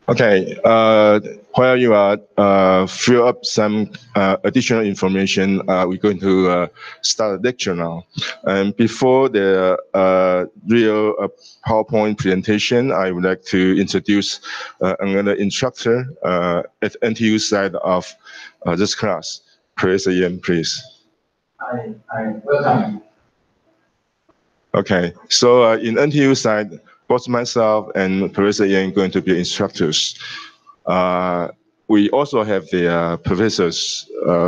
Okay, while you are fill up some additional information, we're going to start the lecture now. And before the real PowerPoint presentation, I would like to introduce another instructor at NTU side of this class. Professor Yan, please. Hi, welcome. Okay, so in NTU side, both myself and Professor Yan are going to be instructors. We also have the professors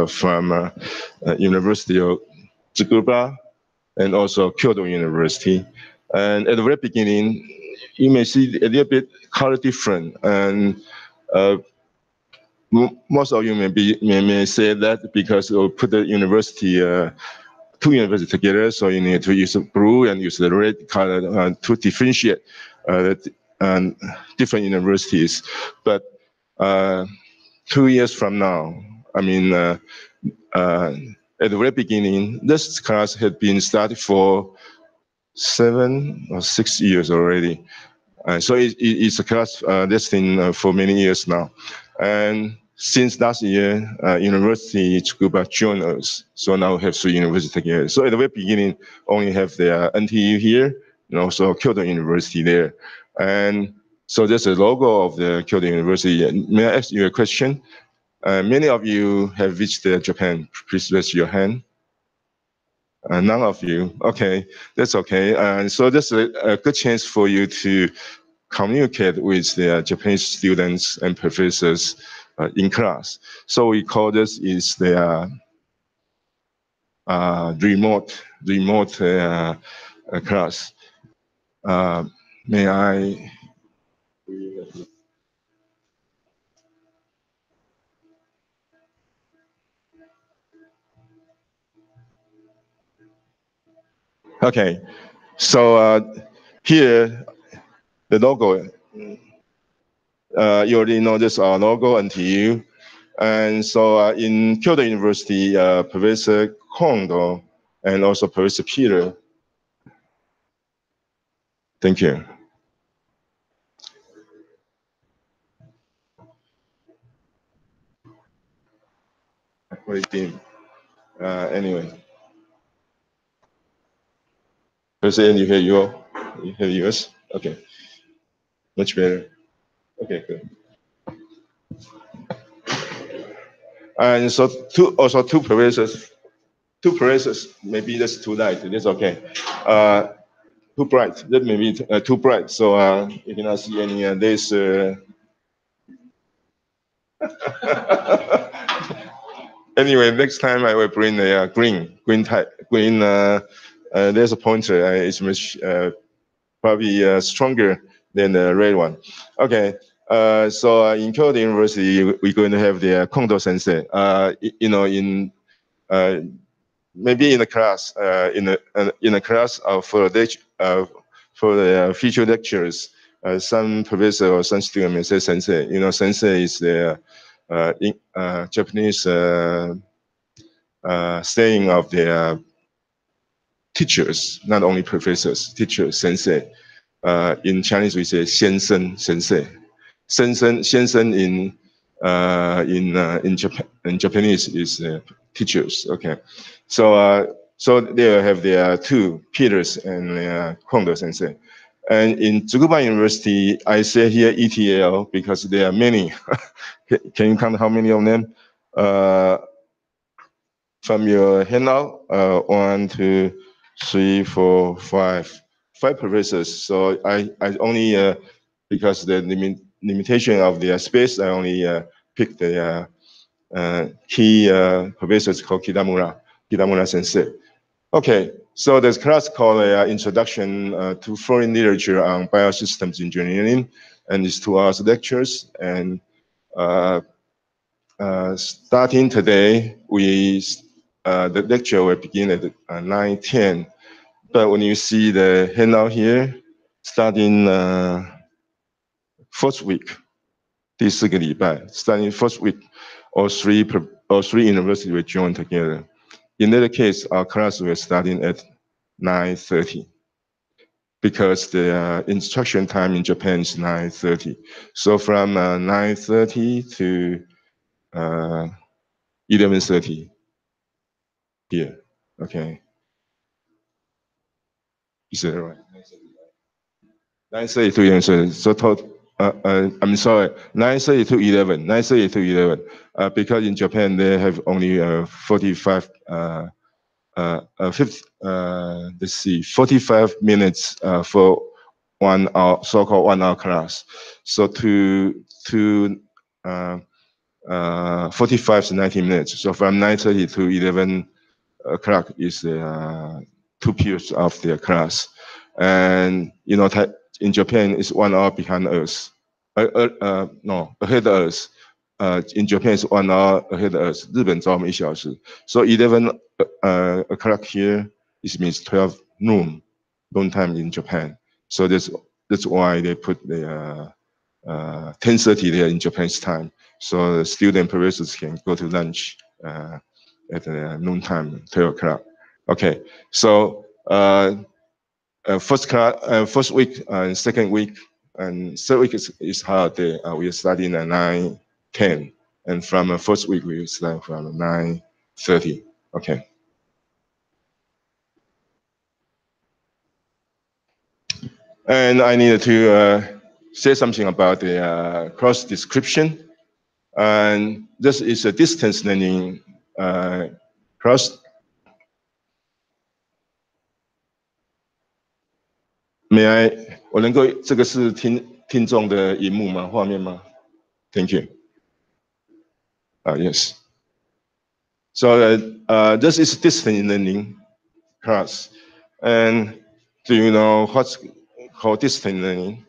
from University of Tsukuba and also Kyoto University. And at the very beginning, you may see a little bit color different. And most of you may say that because we put the university two universities together, so you need to use the blue and use the red color to differentiate different universities. But 2 years from now, I mean, at the very beginning, this class had been started for 7 or 6 years already. So it's a class destined for many years now. And since last year, University Tsukuba joined us. So now we have 3 universities together. So at the very beginning, only have the NTU here and also Kyoto University there. And so there's a logo of the Kyoto University. May I ask you a question? Many of you have visited Japan. Please raise your hand. None of you. Okay, that's okay. So that's a good chance for you to communicate with the Japanese students and professors in class. So we call this is the remote class. May I? Okay, so here the logo. You already know this our logo NTU. And so in Kyoto University, Professor Kondo and also Professor Peter. Thank you. Anyway. Professor, you hear yours? Okay. Much better. Okay, good. And so two professors, maybe that's too light, that's okay. Too bright, that may be too bright, so you cannot see any this. Anyway, next time I will bring the green type. There's a pointer, it's much probably stronger than the red one. Okay. So in Kyoto University, we're going to have the Kondo Sensei. In maybe in the class, in a class for the future lectures, some professor or some student may say Sensei. Sensei is the Japanese saying of the teachers, not only professors, teachers, Sensei. In Chinese, we say 先生 Sensei. 先生 in Japanese is teachers. Okay, so they have their two Peters and Kondo Sensei. And in Tsukuba University, I say here ETL because there are many. Can you count how many of them? From your handout, 1, 2, 3, 4, 5 professors. So I only because the limitation of the space, I only picked the key professors called Kitamura Sensei. Okay, so there's a class called Introduction to Foreign Literature on Biosystems Engineering, and it's 2 hours lectures. And starting today, the lecture will begin at 9:10. But when you see the handout here, starting first week, 第4个礼拜, starting first week, all three universities will join together. In that case, our class will starting at 9:30. because the instruction time in Japan is 9:30. So from 9:30 to 11:30 here. Okay. Is that right? 9:30 to 11:30. So total. I'm sorry, 9:30 to 11. 9:30 to 11. Because in Japan they have only 45. 45 minutes for 1 hour, so-called 1 hour class. So to 45 to 90 minutes. So from 9:30 to 11 o'clock is 2 periods of their class. And you know, in Japan it's 1 hour behind us. No, ahead of us. In Japan it's 1 hour ahead of us. 日本早我们1小时. So 11 o'clock here, it means 12 noon time in Japan. So that's why they put the 10:30 there in Japan's time. So the student professors can go to lunch at noon time, 12 o'clock. Okay, so first week and second week and third week is holiday. We are starting at 9:10, and from first week we start from 9:30. Okay. And I needed to say something about the cross description. And this is a distance learning cross. May I? 我能够这个是听众的荧幕吗？画面吗 ？Thank you. Yes. So this is distance learning class. And do you know what's called distance learning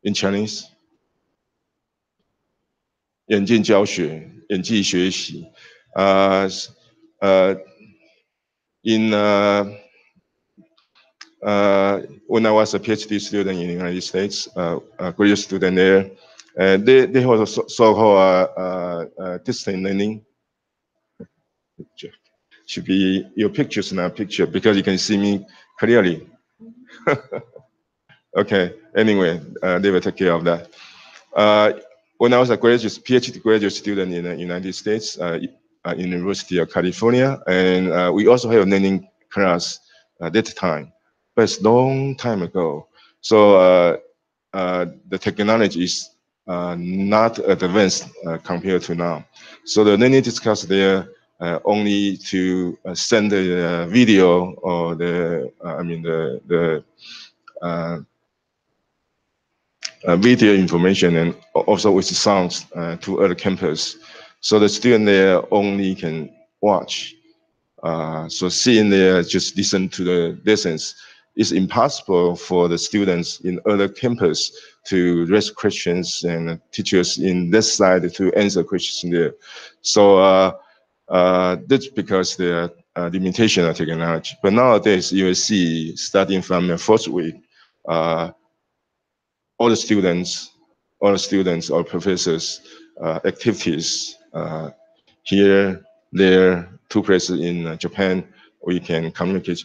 in Chinese? 眼镜教学，眼镜学习。When I was a PhD student in the United States, a graduate student there, they have so-called distance learning. Should be your pictures now, picture, because you can see me clearly. Okay, anyway, they will take care of that. When I was a PhD graduate student in the United States, University of California, and we also have a learning class at that time, but it's a long time ago. So the technology is not advanced compared to now. So the learning discuss there only to send the video or the video information and also with the sounds to other campus. So the student there only can watch. So seeing there, just listen to the lessons. It's impossible for the students in other campus to raise questions and teachers in this side to answer questions there. So that's because the limitation of technology. But nowadays, you will see, starting from the first week, all the students, all professors, activities here, there, 2 places in Japan, we can communicate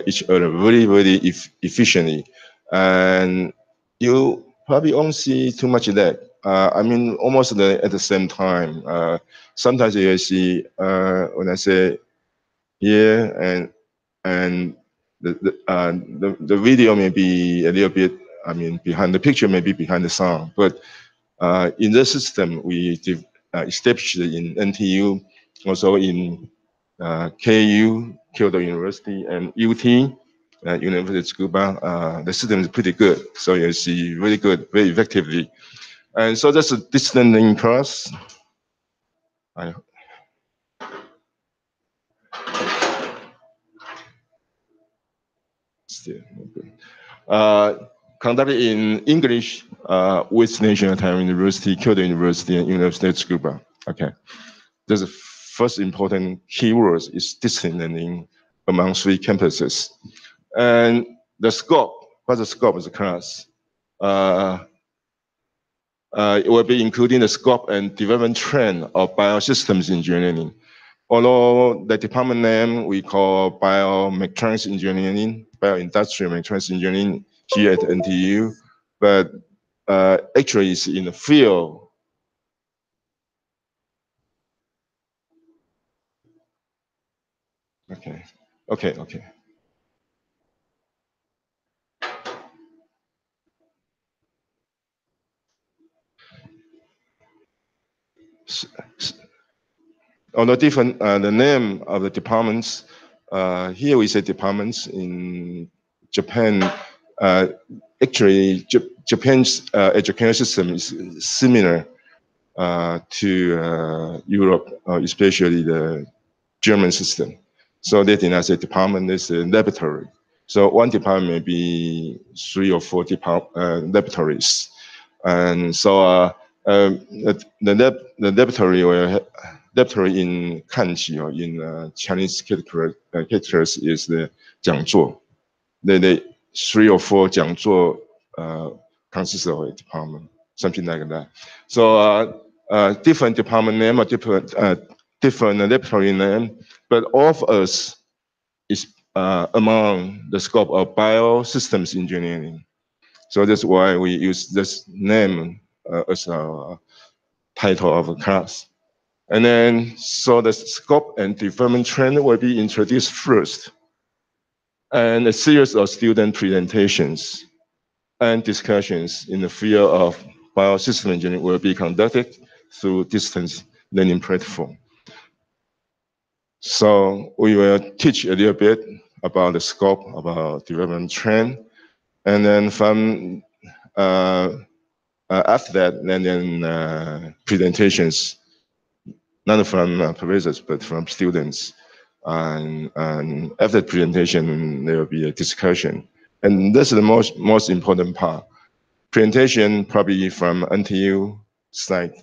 each other very, very efficiently. And you probably won't see too much of that. I mean, almost at the same time. Sometimes you see, when I say here and the video may be a little bit, I mean, behind the picture, maybe behind the sound. But in the system, we established in NTU, also in KU, Kyoto University, and UT, University of Tsukuba. The system is pretty good. So you see, really good, very effectively. And so that's a distance learning class. Still good. Conducted in English with National Taiwan University, Kyoto University, and University of Tsukuba. Okay. The first important keyword is distance learning among 3 campuses. And the scope, what's the scope of the class? It will be including the scope and development trend of biosystems engineering. Although the department name we call biomechatronics engineering, bioindustrial mechatronics engineering here at NTU, but actually it's in the field. Okay. On the different, the name of the departments, here we say departments. In Japan, actually Japan's education system is similar to Europe, especially the German system. So they did not say department, they say laboratory. So one department may be 3 or 4 laboratories. And so the laboratory or laboratory in Kanji or in Chinese characters is the 讲座. The 3 or 4 讲座consists of a department, something like that. So different department name or different laboratory name, but all of us is among the scope of biosystems engineering. So that's why we use this name as our title of a class. And then, so the scope and development trend will be introduced first. And a series of student presentations and discussions in the field of biosystem engineering will be conducted through distance learning platform. So we will teach a little bit about the scope, about development trend, and then from after that, then presentations, not from professors, but from students. And after the presentation, there will be a discussion. And this is the most important part. Presentation probably from NTU side,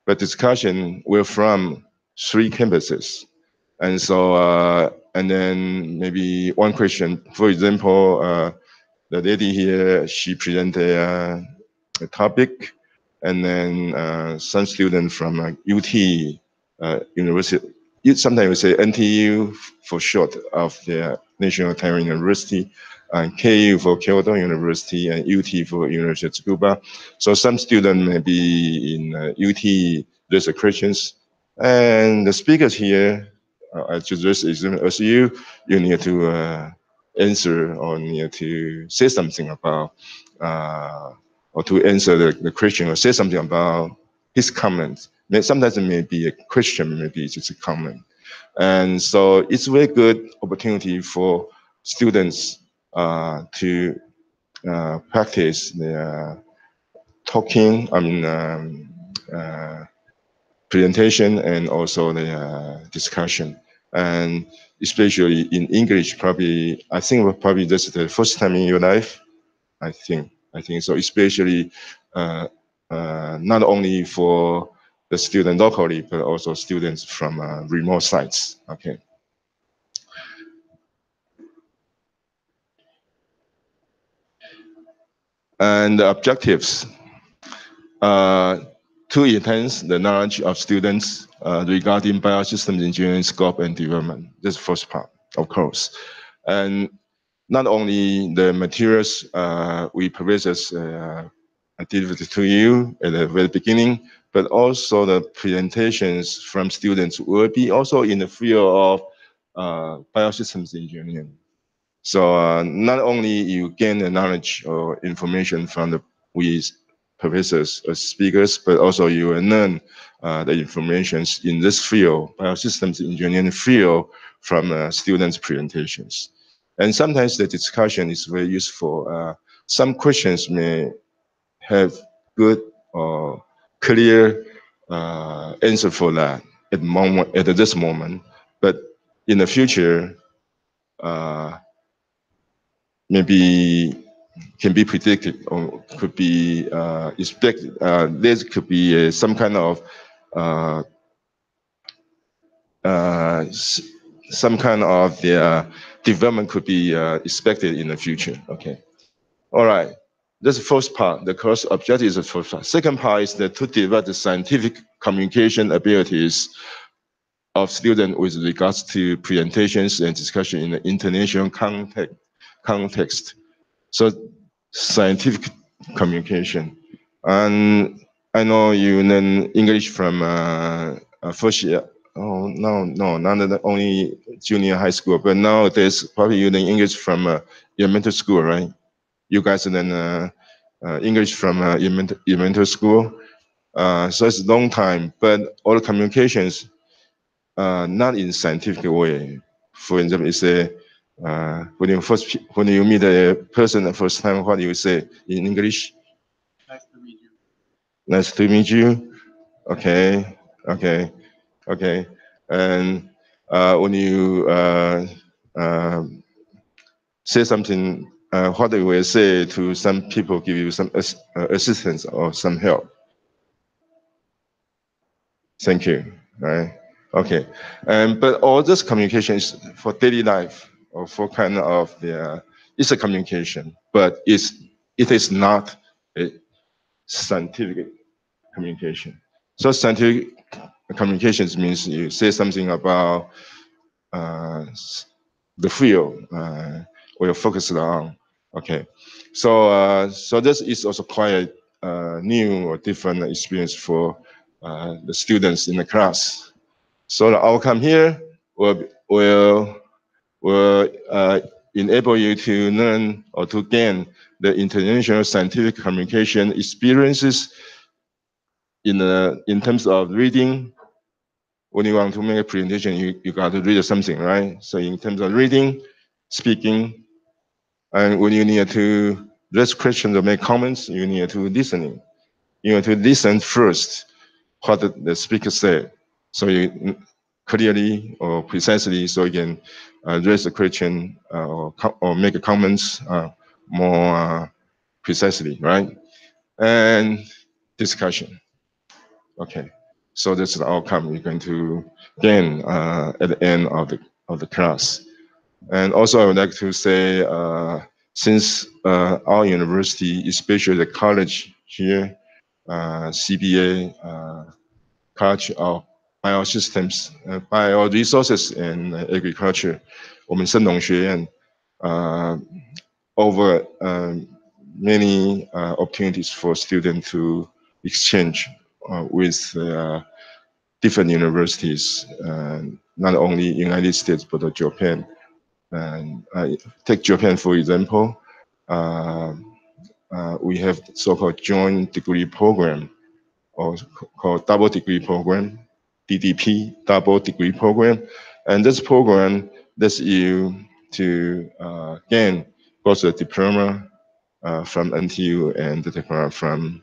but discussion will from 3 campuses. And so, and then maybe one question, for example, the lady here, she presented a topic, and then some student from UT University, sometimes we say NTU for short of the National Taiwan University, and KU for Kyoto University, and UT for University of Tsukuba. So some student may be in UT, there's a questions, and the speakers here, I just as you need to answer or need to say something about, or to answer the question or say something about his comments. Sometimes it may be a question, maybe it's just a comment. And so it's a very good opportunity for students to practice their talking, presentation, and also the discussion. And especially in English, probably, I think probably this is the first time in your life. I think so, especially not only for the student locally, but also students from remote sites. Okay. And the objectives to enhance the knowledge of students regarding biosystems engineering scope and development. This is the first part, of course. And not only the materials we professors delivered to you at the very beginning, but also the presentations from students will be also in the field of biosystems engineering. So not only you gain the knowledge or information from the professors or speakers, but also you will learn the information in this field, biosystems engineering field, from students' presentations. And sometimes the discussion is very useful. Some questions may have good or clear answer for that at this moment, but in the future, maybe can be predicted or could be expected. There could be some kind of the development could be expected in the future. Okay. All right. That's the first part. The course objective is the first part. Second part is to develop the scientific communication abilities of students with regards to presentations and discussion in the international context. context. So scientific communication. And I know you learn English from first year. Oh, no, not only junior high school, but nowadays probably you learn English from elementary school, right? You guys learn English from elementary school. So it's a long time, but all the communications, not in scientific way. For example, you say, when you meet a person the first time, what do you say in English? Nice to meet you. Nice to meet you. Okay, okay, okay. And when you say something, what do you say to some people, give you some assistance or some help? Thank you. Right. Okay. But all this communication is for daily life or for kind of it's a communication, but it is not a scientific communication. So scientific communications means you say something about the field or you're focused on. Okay. So this is also quite new or different experience for the students in the class. So the outcome here will enable you to learn or to gain the international scientific communication experiences in terms of reading. When you want to make a presentation, you got to read something, right? So in terms of reading, speaking, and when you need to raise questions or make comments, you need to listening. You need to listen first what the speaker said. So you clearly or precisely, so you can raise a question or make a comments more precisely, right? And discussion. Okay. So this is the outcome you're going to gain at the end of the class. And also, I would like to say, since our university, especially the college here, CBA, College of Biosystems, Bioresources and Agriculture, 我们生农学院 over many opportunities for students to exchange with different universities, not only United States but Japan. And take Japan for example. We have so-called joint degree program, or called double degree program, DDP, double degree program. And this program lets you to gain both a diploma from NTU and the diploma from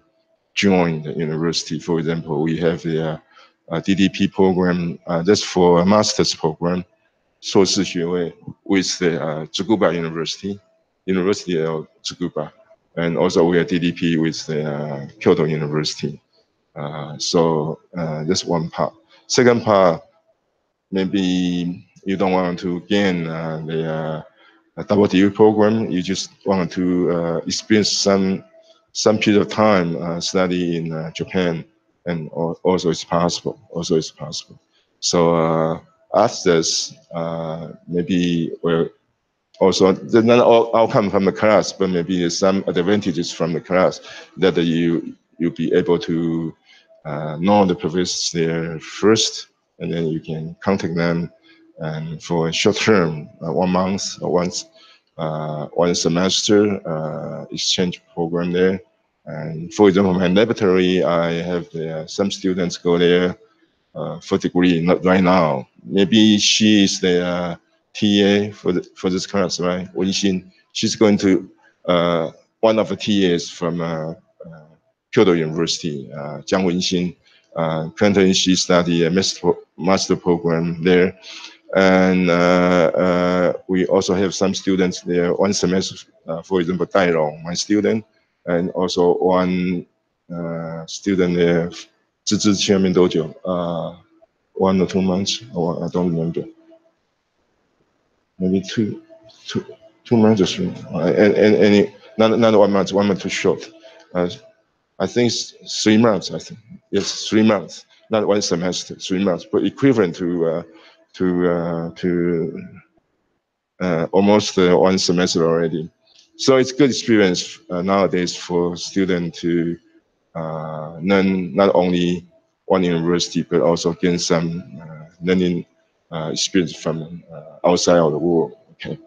joint university. For example, we have the DDP program, that's for a master's program, 硕士学位 with the Tsukuba University of Tsukuba. And also we have DDP with the Kyoto University. So that's one part. Second part, maybe you don't want to gain the double degree program. You just want to experience some period of time study in Japan, and also it's possible. So after this, maybe we'll also not all outcome from the class, but maybe some advantages from the class that you'll be able to know the professors there first, and then you can contact them and for a short term, 1 month or one semester exchange program there. And for example, my laboratory, I have some students go there for degree, not right now. Maybe she is the TA for this class, right? Wenxin, she's going to one of the TAs from Kyoto University, Jiang Wenxin. Currently, she studied a master program there. And we also have some students there, one semester, for example, Dai Rong, my student, and also one student there, 去那边多久? 1 or 2 months, or I don't remember. Maybe two months or 3. And not 1 month, 1 month too short. I think it's 3 months. I think yes, 3 months, not 1 semester, 3 months, but equivalent to almost one semester already. So it's good experience nowadays for students to learn not only one university, but also gain some learning experience from outside of the world. Okay.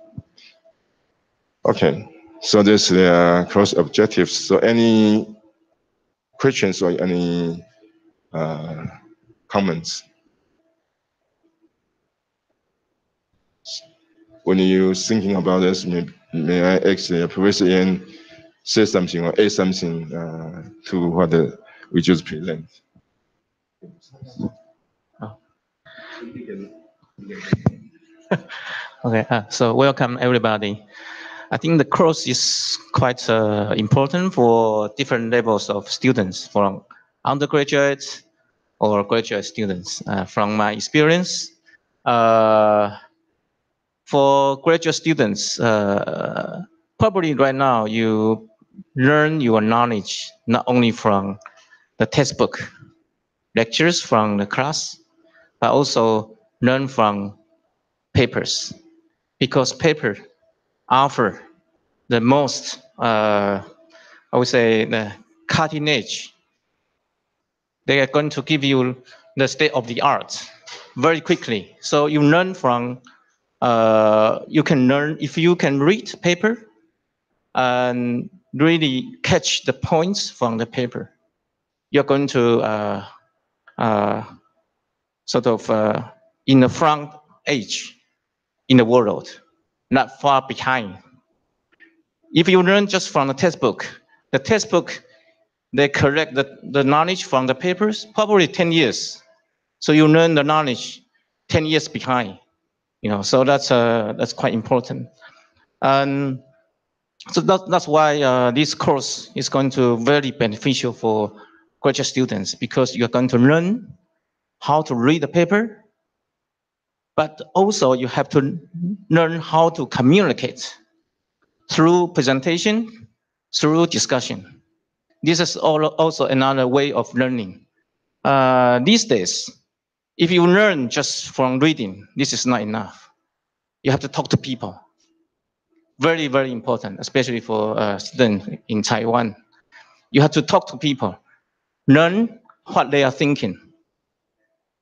Okay. So there's the cross objectives. So any questions or any comments? When you're thinking about this, may I ask Professor Ian say something or add something to what we just present? Oh. Okay, so welcome everybody. I think the course is quite important for different levels of students, from undergraduates or graduate students. From my experience, for graduate students, probably right now you learn your knowledge not only from the textbook lectures from the class, but also learn from papers, because paper offer the most, I would say, the cutting edge. They are going to give you the state of the art very quickly. So you learn from, you can learn, if you can read paper and really catch the points from the paper, you're going to sort of in the front edge in the world, not far behind. If you learn just from the textbook, they collect the knowledge from the papers, probably 10 years. So you learn the knowledge 10 years behind, so that's quite important. And so that's why this course is going to be very beneficial for graduate students, because you're going to learn how to read the paper, but also you have to learn how to communicate through presentation, through discussion. This is also another way of learning. These days, if you learn just from reading, this is not enough. You have to talk to people. Very, very important, especially for students in Taiwan. You have to talk to people, learn what they are thinking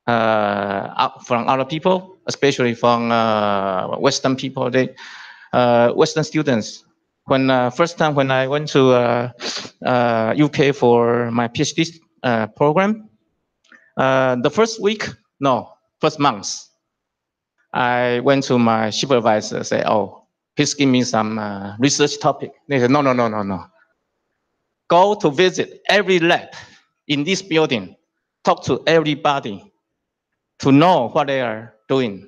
from other people, especially from Western people. Western students. When first time when I went to UK for my PhD program, the first month, I went to my supervisor, say, "Oh, please give me some research topic." They said, "No. Go to visit every lab in this building, talk to everybody to know what they are doing."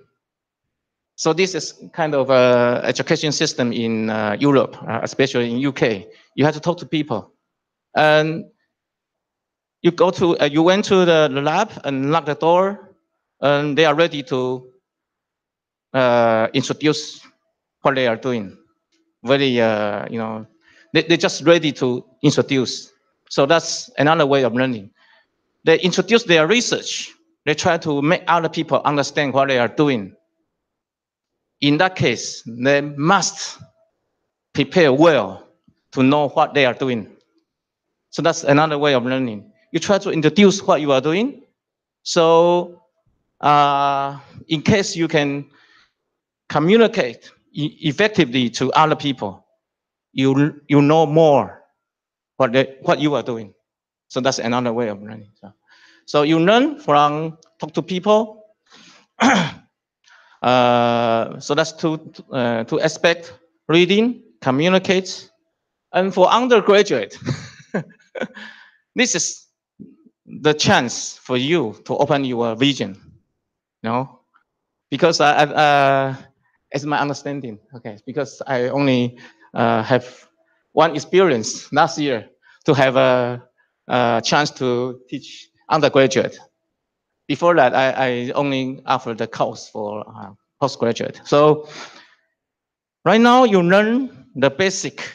So this is kind of a education system in Europe, especially in UK. You have to talk to people, and you went to the lab and knock the door, and they are ready to introduce what they are doing. Very, they're just ready to introduce. So that's another way of learning. They introduce their research. They try to make other people understand what they are doing. In that case, they must prepare well to know what they are doing. So that's another way of learning. You try to introduce what you are doing. So in case you can communicate effectively to other people, you know more what you are doing. So that's another way of learning. So you learn from talk to people. So that's two aspects: reading, communicate. And for undergraduate, this is the chance for you to open your vision, because it's my understanding, okay, because I only have one experience last year to have a chance to teach undergraduate. Before that, I only offered the course for postgraduate. So right now you learn the basic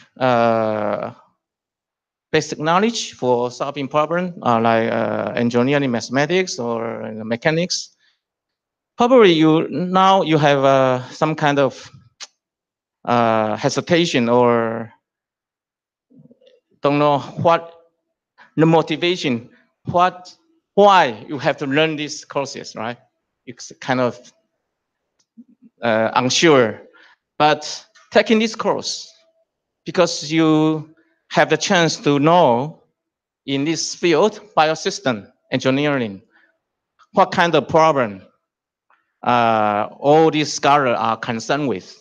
knowledge for solving problems like engineering, mathematics, or mechanics. Probably now you have some kind of hesitation or don't know what the motivation, why you have to learn these courses, right? It's kind of unsure. But taking this course, because you have the chance to know in this field, biosystem engineering, what kind of problem all these scholars are concerned with.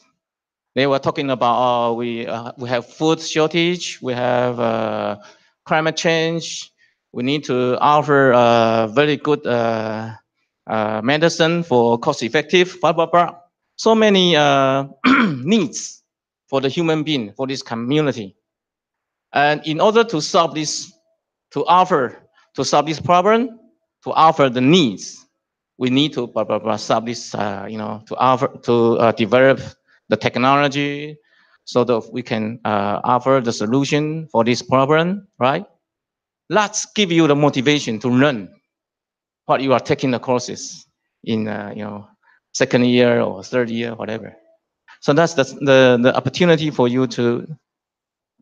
They were talking about we have food shortage, we have climate change, we need to offer very good medicine for cost-effective, blah blah blah. So many needs for the human being, for this community, and in order to solve this, to solve this problem, to offer the needs, we need to blah blah blah solve this, to develop the technology so that we can offer the solution for this problem, right? Let's give you the motivation to learn what you are taking the courses in, second year or third year, whatever. So that's the opportunity for you to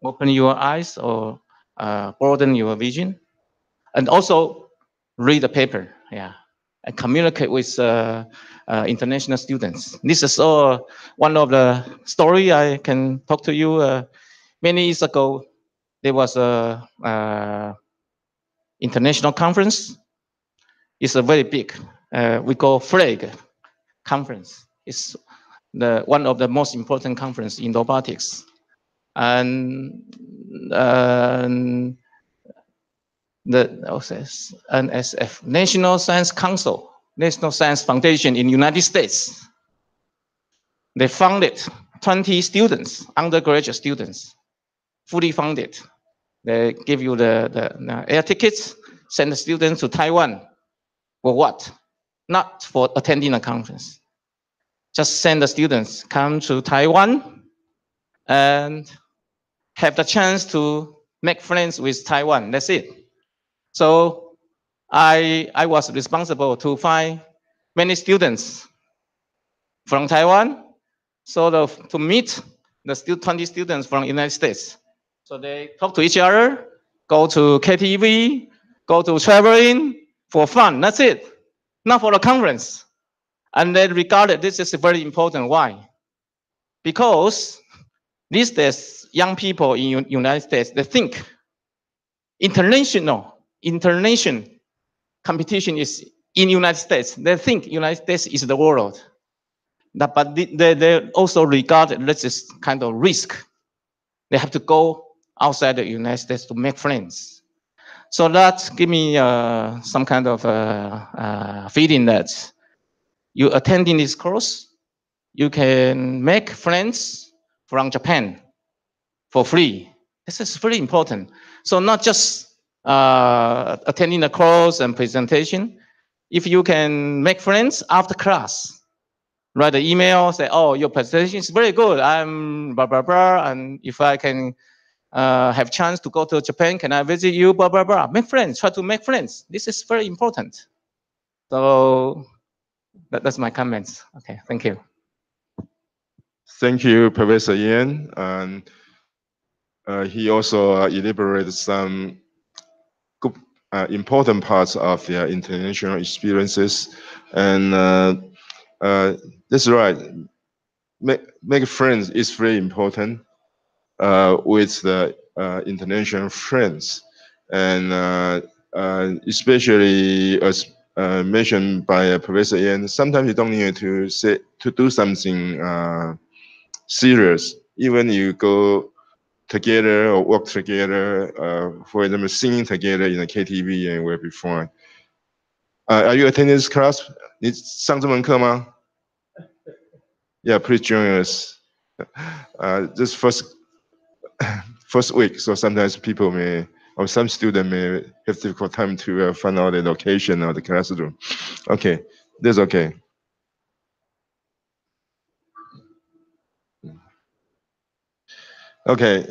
open your eyes or broaden your vision, and also read the paper, yeah, and communicate with international students. This is one of the story I can talk to you. Many years ago, there was a international conference. It's a very big, we call FLAG conference. It's one of the most important conference in robotics. And the NSF, National Science Council, National Science Foundation in the United States, they funded 20 students, undergraduate students, fully funded. They give you the air tickets, send the students to Taiwan. For what? Not for attending a conference. Just send the students, come to Taiwan and have the chance to make friends with Taiwan. That's it. So I was responsible to find many students from Taiwan, sort of to meet the 20 students from the United States. So they talk to each other, go to KTV, go to traveling for fun. That's it. Not for the conference. And they regarded this is very important. Why? Because these days, young people in United States, they think international competition is in United States. They think United States is the world. But they also regard this as kind of risk. They have to go outside the United States to make friends. So that give me some kind of feeling that you attending this course, you can make friends from Japan for free. This is very important. So not just attending the course and presentation. If you can make friends after class, write an email, say, oh, your presentation is very good. I'm blah, blah, blah. And if I can have chance to go to Japan, can I visit you, blah, blah, blah. Make friends, try to make friends. This is very important. So that's my comments. Okay, thank you. Thank you, Professor Yan. And he also elaborated some good, important parts of their international experiences. And that's right. Make friends is very important with the international friends. And especially as mentioned by Professor Yan, sometimes you don't need to do something serious. Even you go together or work together, for example, singing together in a KTV and will be fine. Are you attending this class? 你上这门课吗? Yeah, please join us. This first week, so sometimes people may, or some student may have difficult time to find out the location of the classroom. Okay, that's okay. Okay.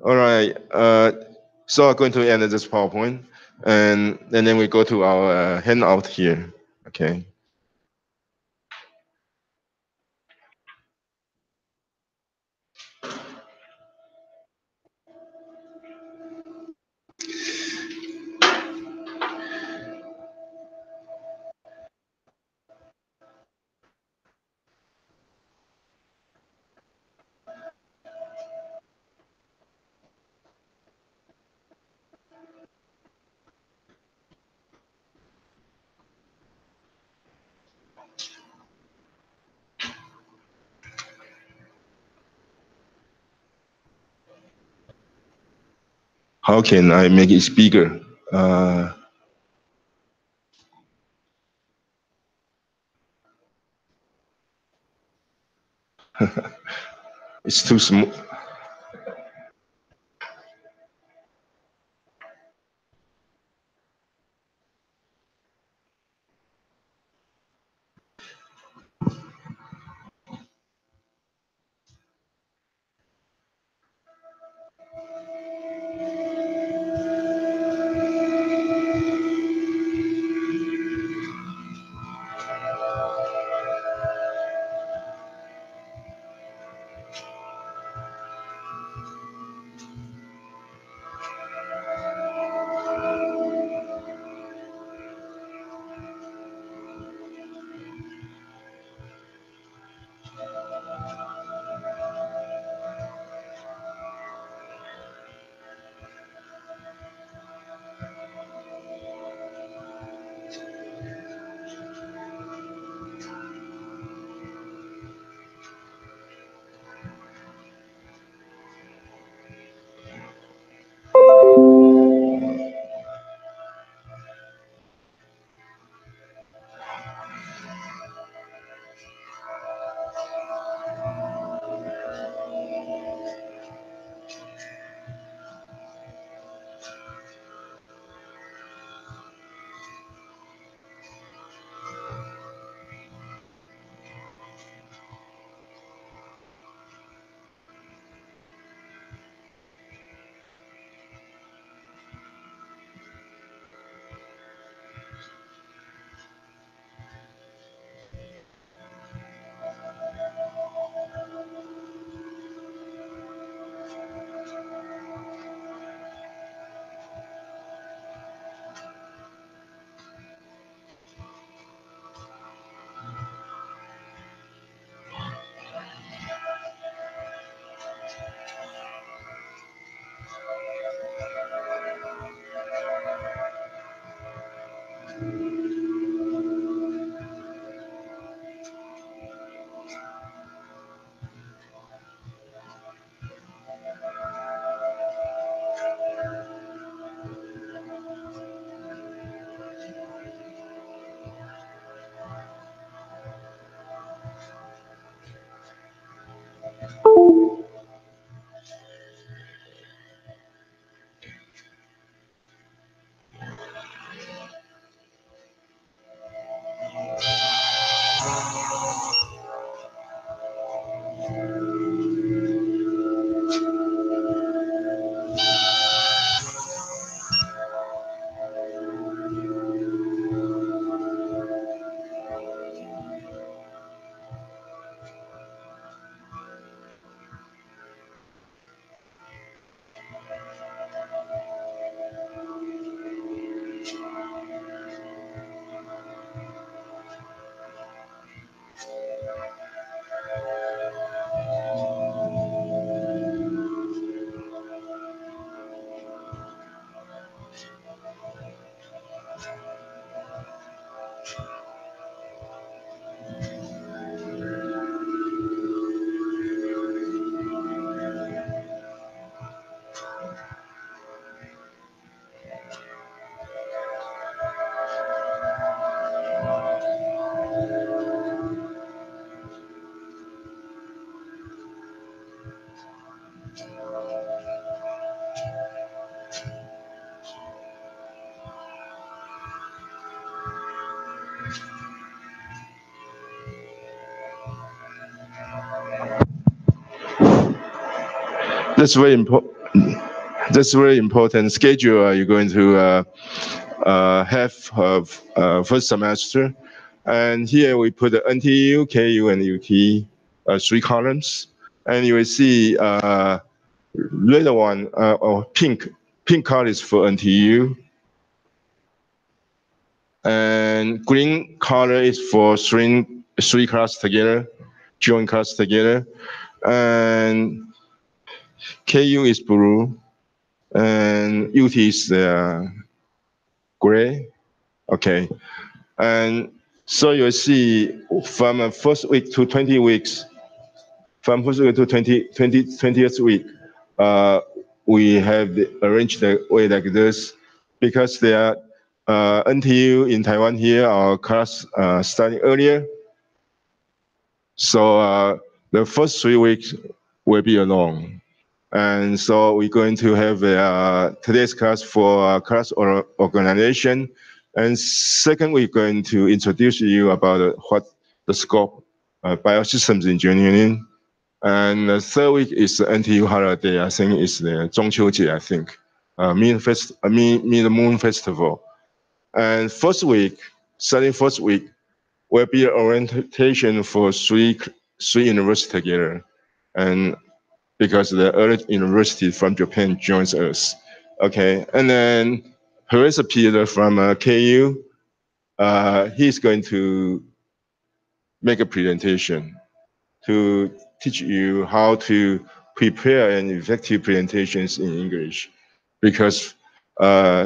All right. So I'm going to end this PowerPoint. And then we go to our handout here. Okay. How can I make it bigger? It's too small. That's very important. That's very important. Schedule you're going to have first semester. And here we put the NTU, KU, and UT 3 columns. And you will see red one or pink color is for NTU. And green color is for three classes together, joint classes together. And KU is blue, and UT is gray. Okay. And so you'll see from first week to 20 weeks, from first week to 20th week, we have arranged the way like this because there are NTU in Taiwan here, our class starting earlier. So the first 3 weeks will be alone. And so we're going to have today's class for class organization. And second, we're going to introduce you about what the scope biosystems engineering. And the third week is the NTU holiday. I think it's the 中秋节, I think, Mid-Moon Festival. And first week, starting first week, will be an orientation for three universities together. And because the early university from Japan joins us. Okay, and then Professor Peter from KU, he's going to make a presentation to teach you how to prepare an effective presentations in English. Because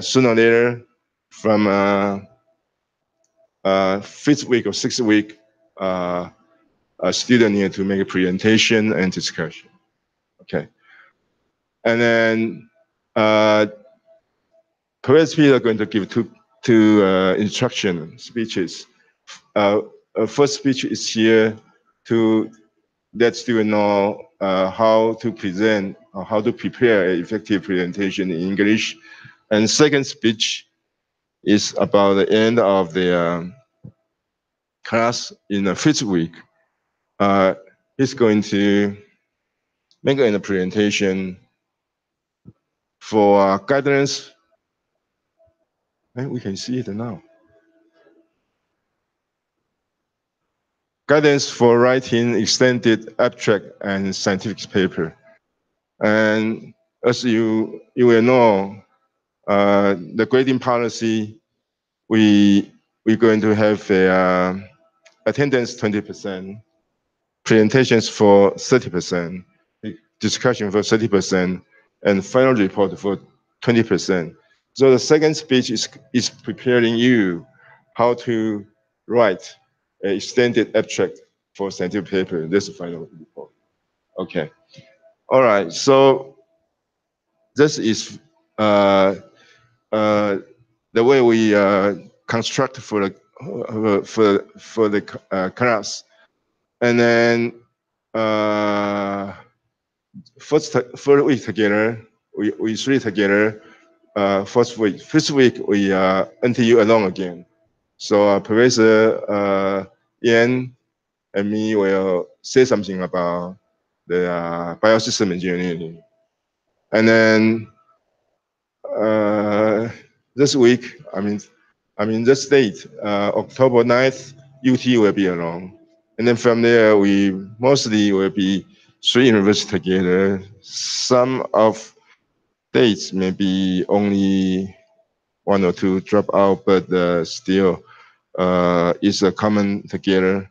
sooner or later, from fifth week or sixth week, a student need to make a presentation and discussion. Okay. And then Professor Peter are going to give two instruction speeches. First speech is here to let students know how to present or how to prepare an effective presentation in English. And second speech is about the end of the class in the fifth week. He's going to make a presentation for guidance. And we can see it now. Guidance for writing extended abstract and scientific paper. And as you will know, the grading policy, we're going to have attendance 20%, presentations for 30%, discussion for 30%, and final report for 20%. So the second speech is preparing you how to write an extended abstract for scientific paper. This is the final report. Okay. All right. So this is the way we construct for the class, and then first week together, we three together. Fifth week we NTU alone again. So Professor Yan and me will say something about the biosystem engineering. And then this week, I mean this date, October 9th, UT will be alone. And then from there, we mostly will be three universities together. Some of dates maybe only one or two drop out, but still it's a common together.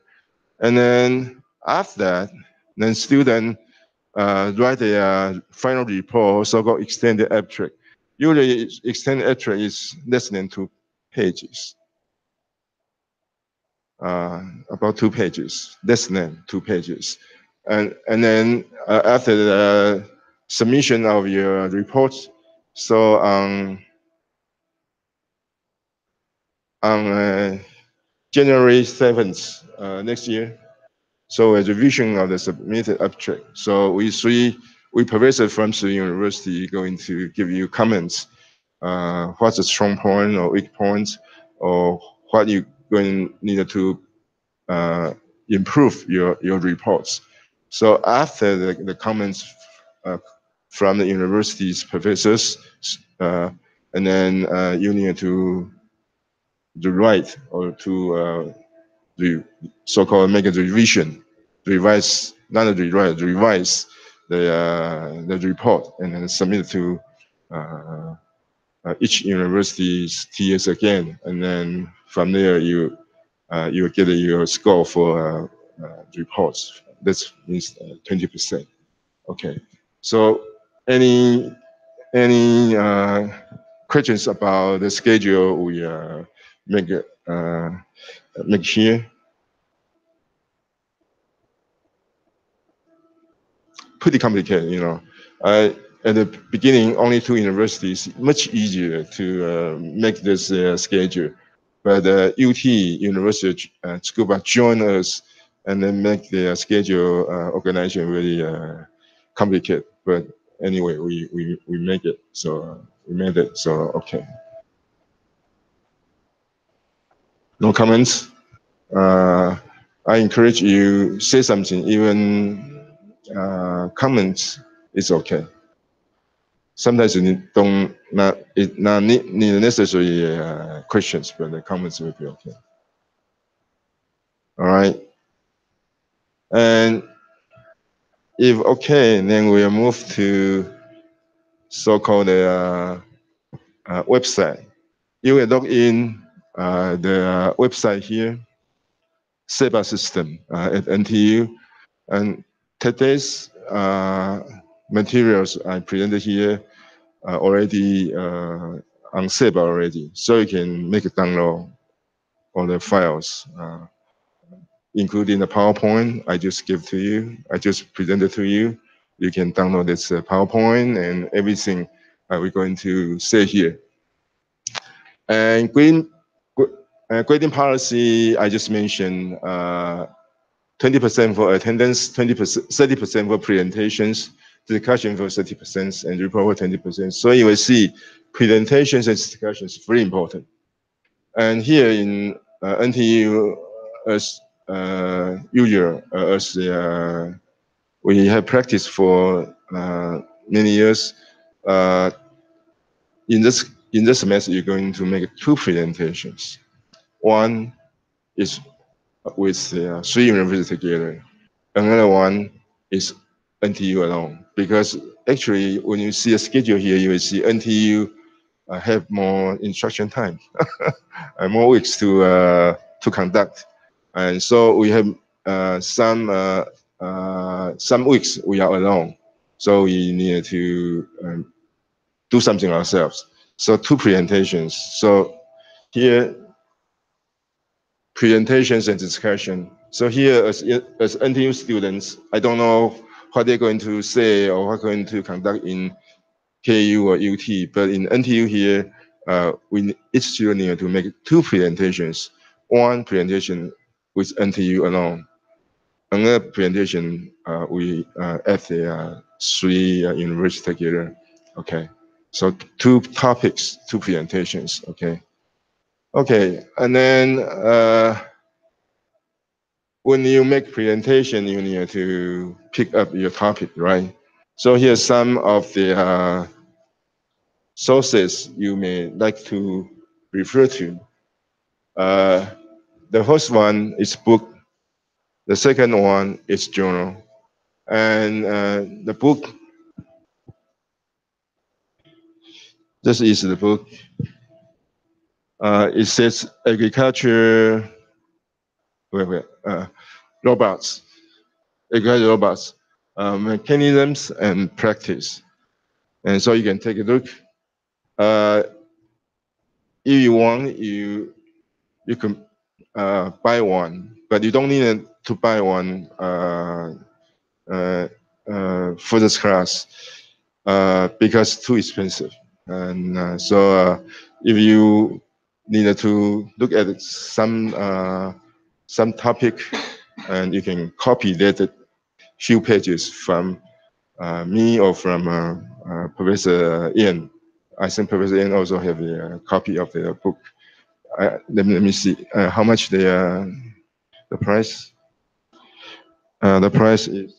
And then after that, then student write a final report, so-called extended abstract. Usually, extended abstract is less than 2 pages. About 2 pages, less than 2 pages. And then after the submission of your reports, so on January 7th next year, so a revision of the submitted abstract. So we professors from the university going to give you comments. What's the strong point or weak points, or what you going need to improve your reports. So after the comments from the university's professors, and then you need to write or to so-called make a revision, revise, not a rewrite, revise the report, and then submit it to each university's TS again, and then from there you get your score for reports. That means 20%. Okay. So any questions about the schedule we make here? Pretty complicated, you know. At the beginning, only 2 universities, much easier to make this schedule. But UT, University of Tsukuba, joined us and then make the schedule organization really complicated. But anyway, we make it. So we made it. So okay. No comments. I encourage you say something. Even comments is okay. Sometimes you don't not need necessary questions, but the comments will be okay. All right. And if okay, then we'll move to so-called website. You will log in the website here, SEBA system at NTU, and today's materials I presented here already on SEBA already, so you can make a download all the files, including the PowerPoint I just give to you. I just presented to you. You can download this PowerPoint and everything we're going to say here. And grading policy, I just mentioned 20% for attendance, 30% for presentations, discussion for 30%, and report for 20%. So you will see presentations and discussions very important. And here in NTU, as usual, as we have practiced for many years, in this semester, you're going to make 2 presentations. One is with 3 universities together. Another one is NTU alone. Because actually, when you see a schedule here, you will see NTU have more instruction time, and more weeks to conduct. And so we have some weeks we are alone. So we need to do something ourselves. So 2 presentations. So here, presentations and discussion. So here, as NTU students, I don't know what they're going to say or what they're going to conduct in KU or UT, but in NTU here, each student need to make 2 presentations. 1 presentation with NTU alone. Another presentation we at the 3 universities together. Okay, so 2 topics, 2 presentations. Okay. Okay, and then when you make presentation, you need to pick up your topic, right? So here's some of the sources you may like to refer to. The first one is book. The second one is journal. And the book, this is the book. It says agriculture, robots, agriculture robots, mechanisms and practice. And so you can take a look. If you want, you can buy one, but you don't need to buy one for this class because it's too expensive. And so if you needed to look at some topic, and you can copy that few pages from me or from Professor Ian. I think Professor Ian also have a copy of the book. Let me see how much the price. The price is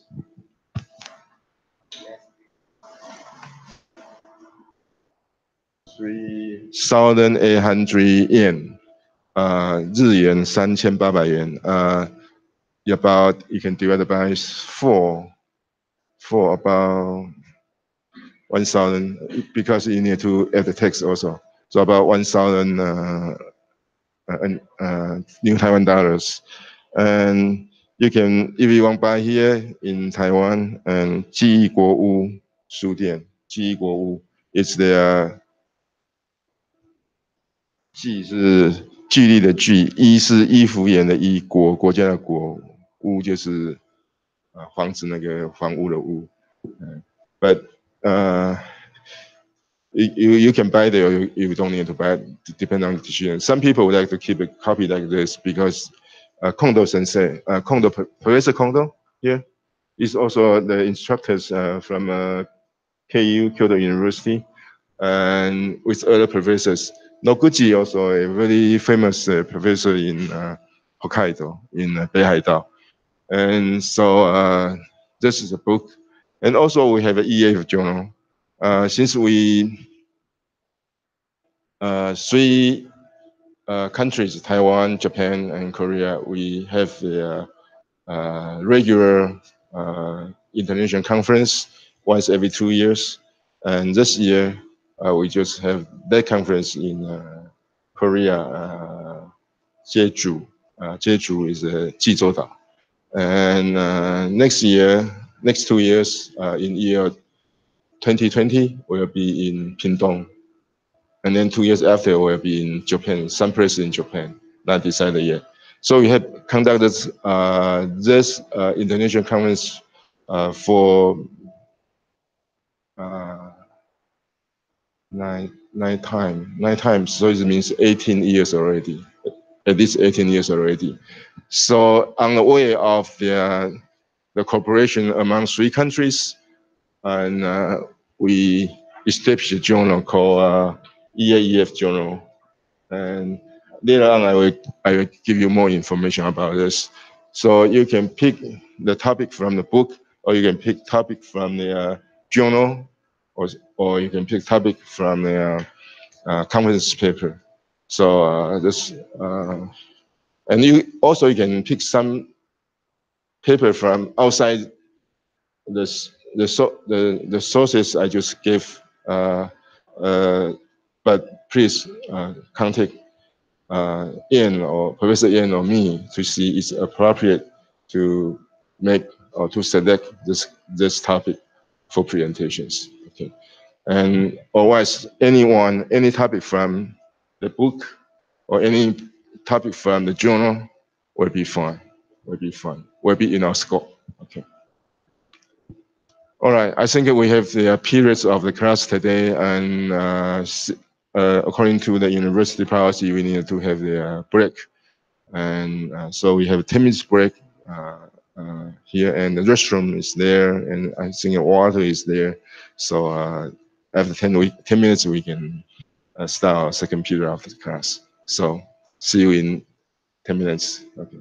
3,800 yen. 日元3,800元. About you can divide it by 4 for about 1,000 because you need to add the tax also. So about 1,000 New Taiwan dollars. And you can, if you want to buy here in Taiwan, and 记忆国屋书店, 记忆国屋 it's their 记是距离的距，衣是衣服言的衣，国家的国，屋就是房子那个房屋的屋。But you can buy there, or you don't need to buy it, depending on the decision. Some people would like to keep a copy like this because Kondo Sensei, Professor Kondo here is also the instructors from KU, Kyoto University, and with other professors. Noguchi also a very famous professor in Hokkaido, in Beihaidao. And so this is a book. And also we have an EAF journal. Since we, 3 countries, Taiwan, Japan, and Korea, we have the regular international conference once every 2 years. And this year, we just have that conference in Korea, Jeju. Jeju is Jizō-dao. And next 2 years, in year 2020, we'll be in Pingdong. And then 2 years after, we'll be in Japan, some place in Japan, not decided yet. So we have conducted this international conference for 9 times. So it means 18 years already, at least 18 years already. So on the way of the cooperation among 3 countries, and we established a journal called EAEF Journal. And later on, I will give you more information about this. So you can pick the topic from the book, or you can pick topic from the journal, or you can pick topic from the conference paper. So and you can pick some paper from outside the sources I just gave. But please contact Ian or Professor Ian or me to see it's appropriate to make or to select this topic for presentations. Okay, and otherwise any topic from the book or any topic from the journal will be fine. Will be in our scope. Okay. All right, I think we have the periods of the class today, and according to the university policy, we need to have the break. And so we have a 10 minutes break here, and the restroom is there, and I think water is there. So after 10 minutes, we can start our second period of the class. So see you in 10 minutes. Okay.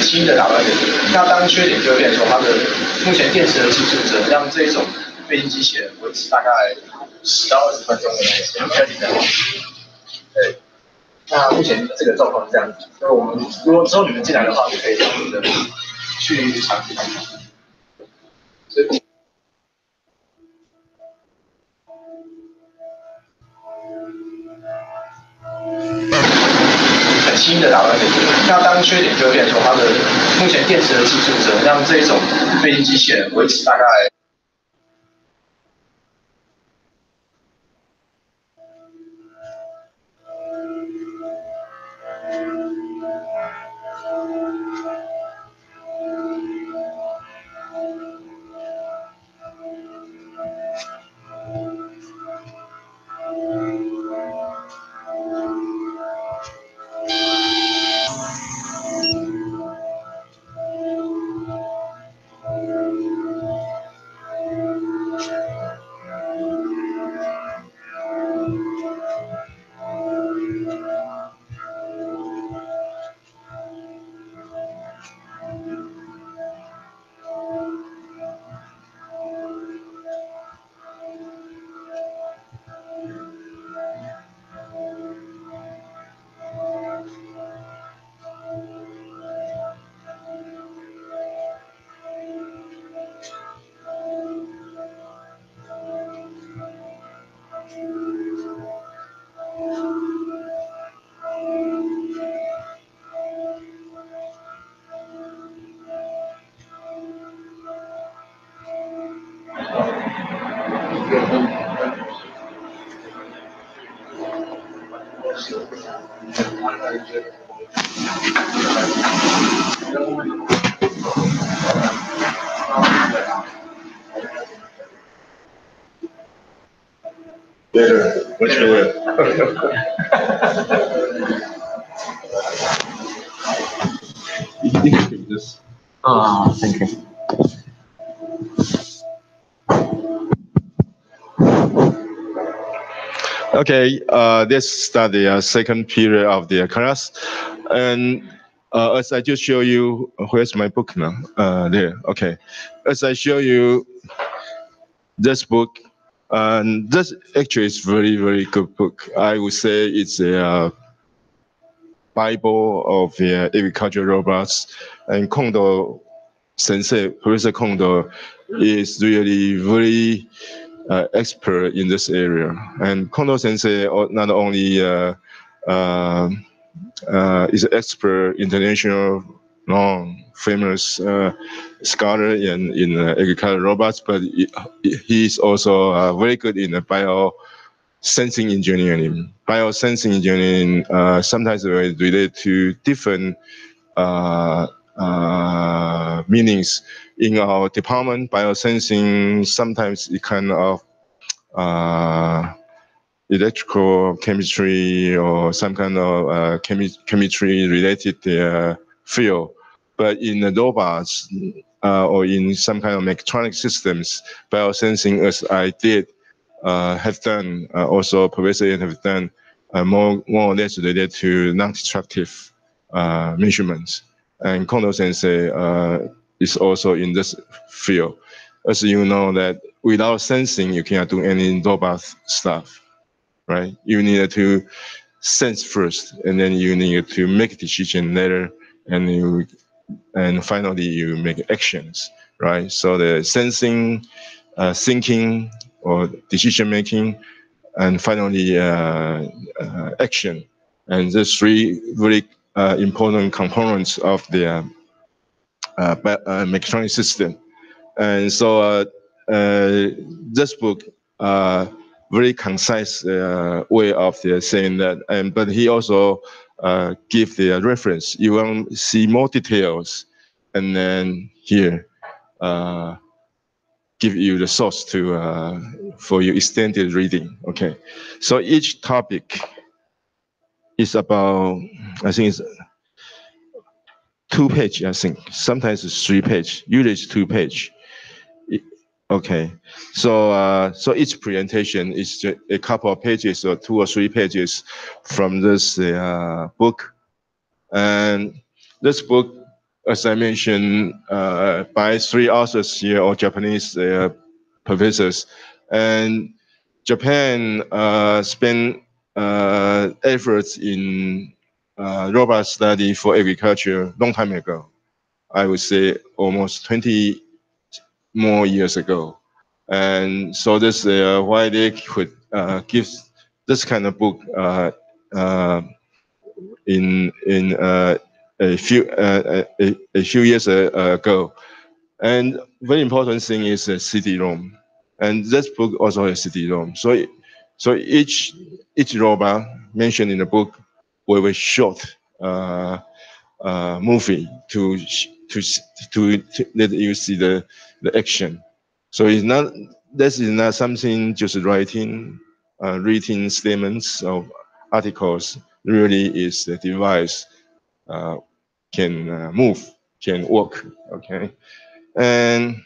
很轻易的打到一个点。那当缺点就会变成说，它的目前电池的技术只能让这种飞行机器人维持大概10到20分钟的那个比较低的。对。那目前这个状况是这样子，所以我们如果之后你们进来的话，就可以这样子的去尝试看看。所以。很轻易的打到一个点。那当缺点就会变成说，它的目前电池的技术只能让这种飞行机器人维持大概。Better, much better. You can take this. Thank you. Okay, let's start the second period of the class. And as I just show you, where's my book now? There, okay. As I show you this book, this actually is very, very good book. I would say it's a Bible of the agricultural robots. And Kondo Sensei, Professor Kondo, is really very expert in this area. And Kondo Sensei not only is an expert, international, long, famous scholar in agricultural robots, but he is also very good in biosensing engineering. Biosensing engineering sometimes related to different meanings. In our department, biosensing, sometimes it kind of electrical chemistry or some kind of chemistry related field. But in the robots or in some kind of mechatronic systems, biosensing, as I did have done, also Professor Ian have done, more or less related to non-destructive measurements. And Kondo Sensei is also in this field. As you know that without sensing, you cannot do any robot stuff, right? You need to sense first, and then you need to make a decision later, and finally you make actions, right? So the sensing, thinking, or decision making, and finally action. And the three very important components of the mechatronic system. And so this book, very concise way of saying that, but he also give the reference. You want to see more details, and then here give you the source to for your extended reading. Okay, so each topic is about, I think it's 2 page. I think sometimes it's 3 page. Usually it's 2 page. Okay, so so each presentation is a couple of pages or 2 or 3 pages from this book, and this book as I mentioned, by 3 authors here, all Japanese professors. And Japan spent efforts in robot study for agriculture long time ago. I would say almost 20 more years ago. And so this why they could give this kind of book in a few years ago. And very important thing is a CD-ROM, and this book also has CD-ROM. So each robot mentioned in the book will be short movie to let you see the action. So it's not, this is not something just writing reading statements of articles. Really is the device can move, can work. Okay, and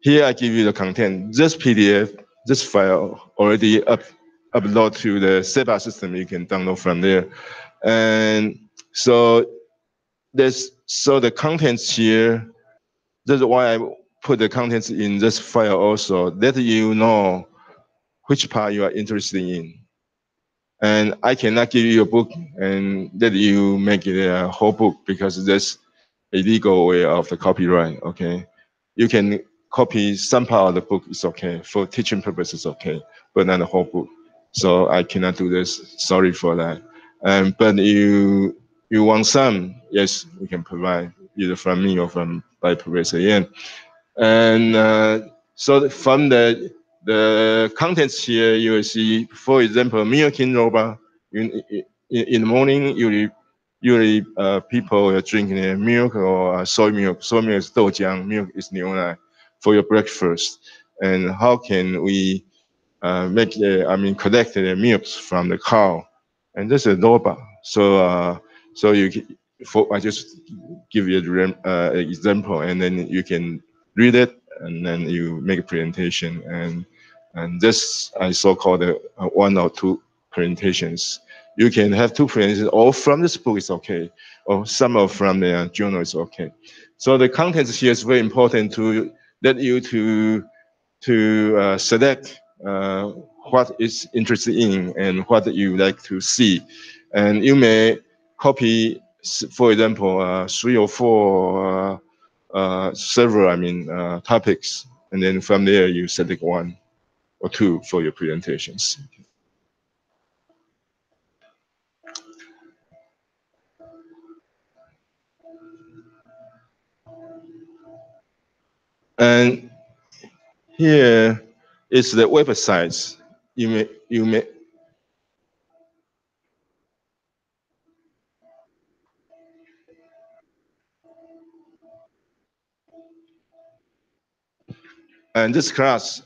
here I give you the content. This PDF, this file already upload to the SEPA system. You can download from there, and so the contents here. That's why I put the contents in this file also. Let you know which part you are interested in. And I cannot give you a book and let you make it a whole book because that's a legal way of the copyright. Okay, you can copy some part of the book. It's okay for teaching purposes. Okay, but not the whole book. So I cannot do this. Sorry for that. But you want some? Yes, we can provide either from me or from by Professor Yan. And so from the contents here, you will see, for example, milking robot. In the morning, usually people are drinking milk or soy milk. Soy milk is 豆浆, milk is 牛奶 for your breakfast. And how can we collect the milk from the cow? And this is a robot. So I just give you an example, and then you can read it, and then you make a presentation. And this I so-called one or two presentations. You can have two presentations, or from this book is okay, or some of from the journal is okay. So the contents here is very important to let you to select what is interested in and what you like to see. And you may copy, for example, 3 or 4 several topics, and then from there you select 1 or 2 for your presentations. And here is the websites. You may and this class,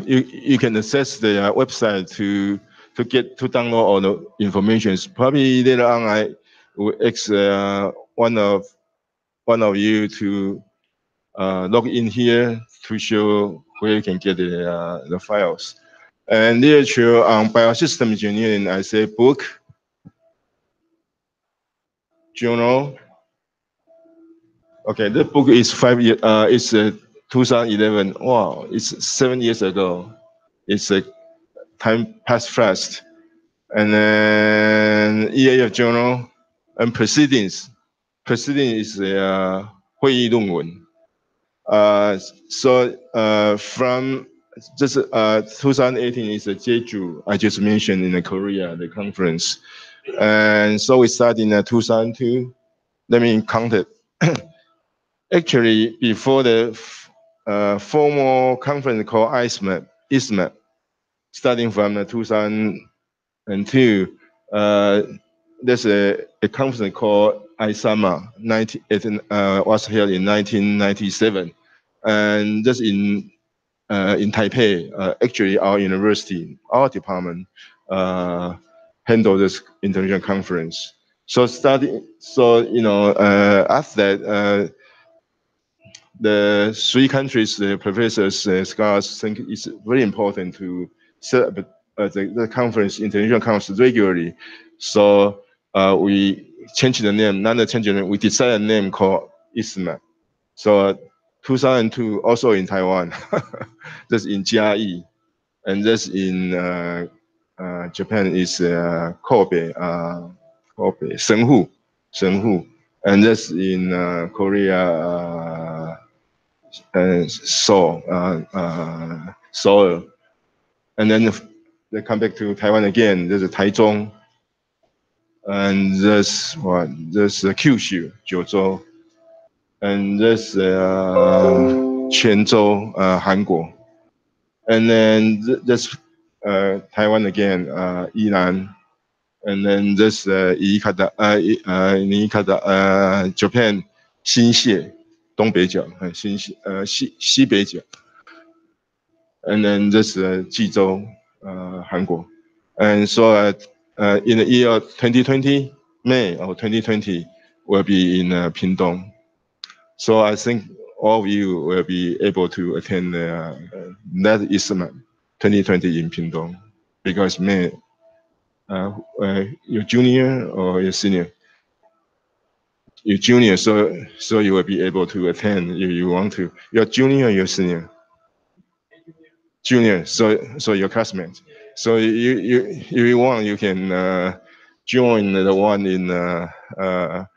you can access the website to download all the information. Probably later on, I will ask one of you to log in here to show where you can get the files. And literature on biosystem engineering, I say book, journal. Okay, the book is 5 years. It's 2011. Wow, it's 7 years ago. It's a time passed fast. And then EAF journal and proceedings. Proceedings is a 会议论文. So from just 2018 is a Jeju I just mentioned in the Korea, the conference. And so we started in 2002. Let me count it. Actually, before the formal conference called ISMAP, starting from 2002, there's a conference called ISAMA, was held in 1997, and just in Taipei. Actually, our university, our department, handled this international conference. So after that, the 3 countries, the professors, scholars think it's very important to set up the conference, international conference regularly. So we changed the name. Not the change the name. We decided a name called Eastman. So 2002 also in Taiwan. That's in Jiayi, and that's in Japan is Kobe, Kobe, Senhu, and that's in Korea, Seoul, Seoul, and then they come back to Taiwan again. There's a Taichung, and there's what? There's Kyushu, Jiuzhou, and there's Quanzhou, Hanguo, and then there's Taiwan again, Yilan, and then there's Niigata, Japan, 新泻，东北角，新泻，西北角。And then this Jizhou, Hanguo. And so in the year 2020, May of 2020, will be in Pingdong. So I think all of you will be able to attend that Eastman 2020 in Pingdong, because May, you're junior or you're senior? You're junior, so you will be able to attend if you want to. You're junior or you're senior? Junior, so your classmates. So if you want, you can join the one in that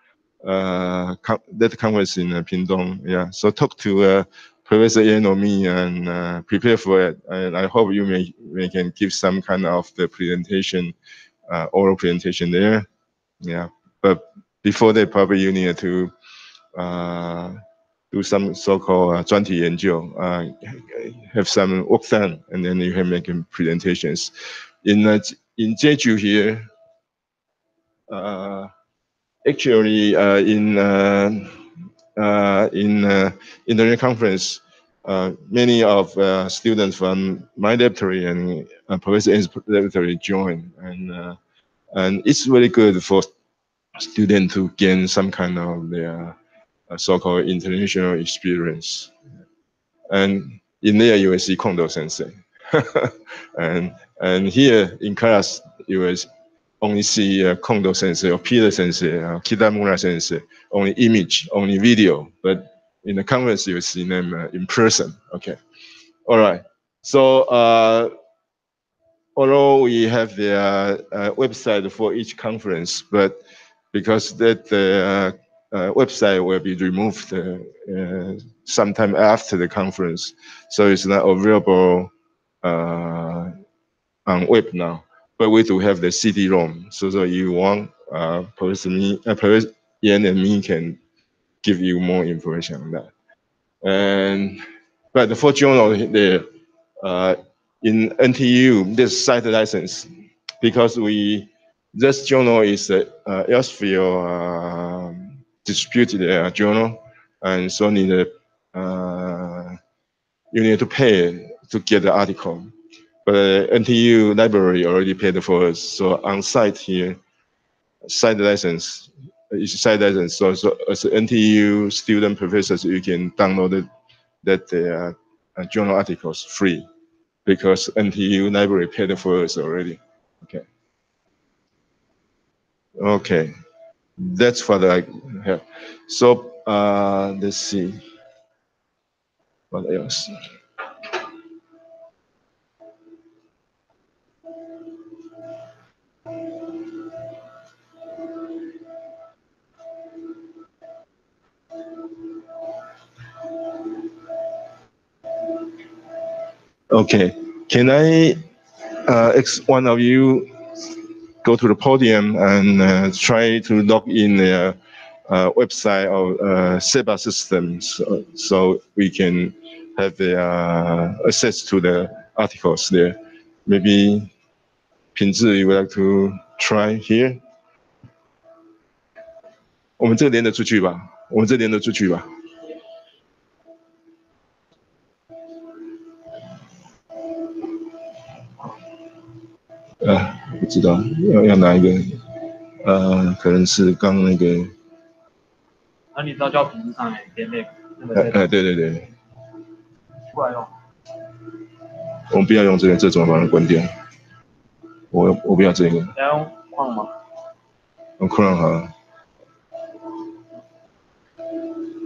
conference in Pingdong. Yeah. So talk to Professor Yen or me and prepare for it. And I hope you may can give some kind of the presentation, oral presentation there. Yeah. But before that, probably you need to do some so-called 专题研究, have some work done, and then you can make presentations. In Jeju here, actually in the conference, many of students from my laboratory and Professor N's laboratory join, and it's really good for students to gain some kind of their so-called international experience. And in there you will see Kondo sensei. and here in class you will only see Kondo sensei or Peter sensei, Kitamura sensei, only image, only video. But in the conference you will see them in person. Okay. All right. So although we have the website for each conference, but because that website will be removed sometime after the conference, so it's not available on web now. But we do have the CD-ROM, so you want Professor Yan and me can give you more information on that. But for journal there, in NTU, this site license, because this journal is Elsevier distributed journal, and so you need to pay to get the article. But NTU library already paid for us, so on site here, site license is site license. So as NTU student professors, you can download that journal articles free, because NTU library paid for us already. Okay. Okay, that's what I have. So let's see what else. Okay, can I ask one of you go to the podium and try to log in the website of SEBA systems, so we can have the access to the articles there. Maybe Pinzi, you would like to try here? 我们这个连得出去吧？我们这连得出去吧？不知道要哪一个？可能是刚那个。你知道叫屏幕上来点那个？对对对。过来用。我们不要用这种把它关掉。我不要这个。要用框吗？用 Chrome 好了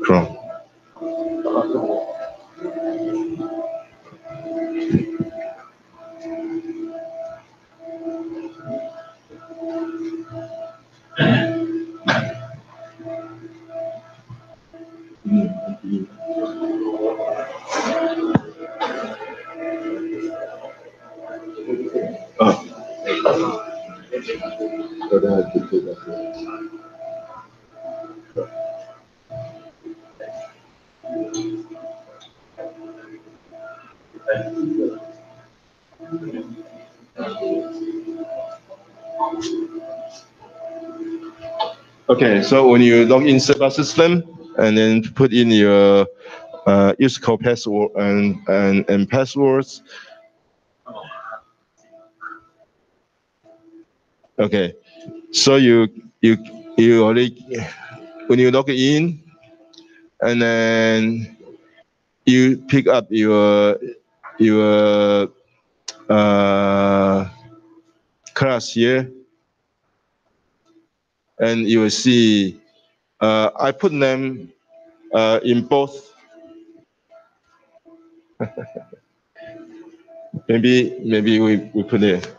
，Chrome。Okay, so when you log in server system and then put in your user code password and passwords. Okay, so you already when you log in and then you pick up your class here, and you will see I put them in both. maybe we put it.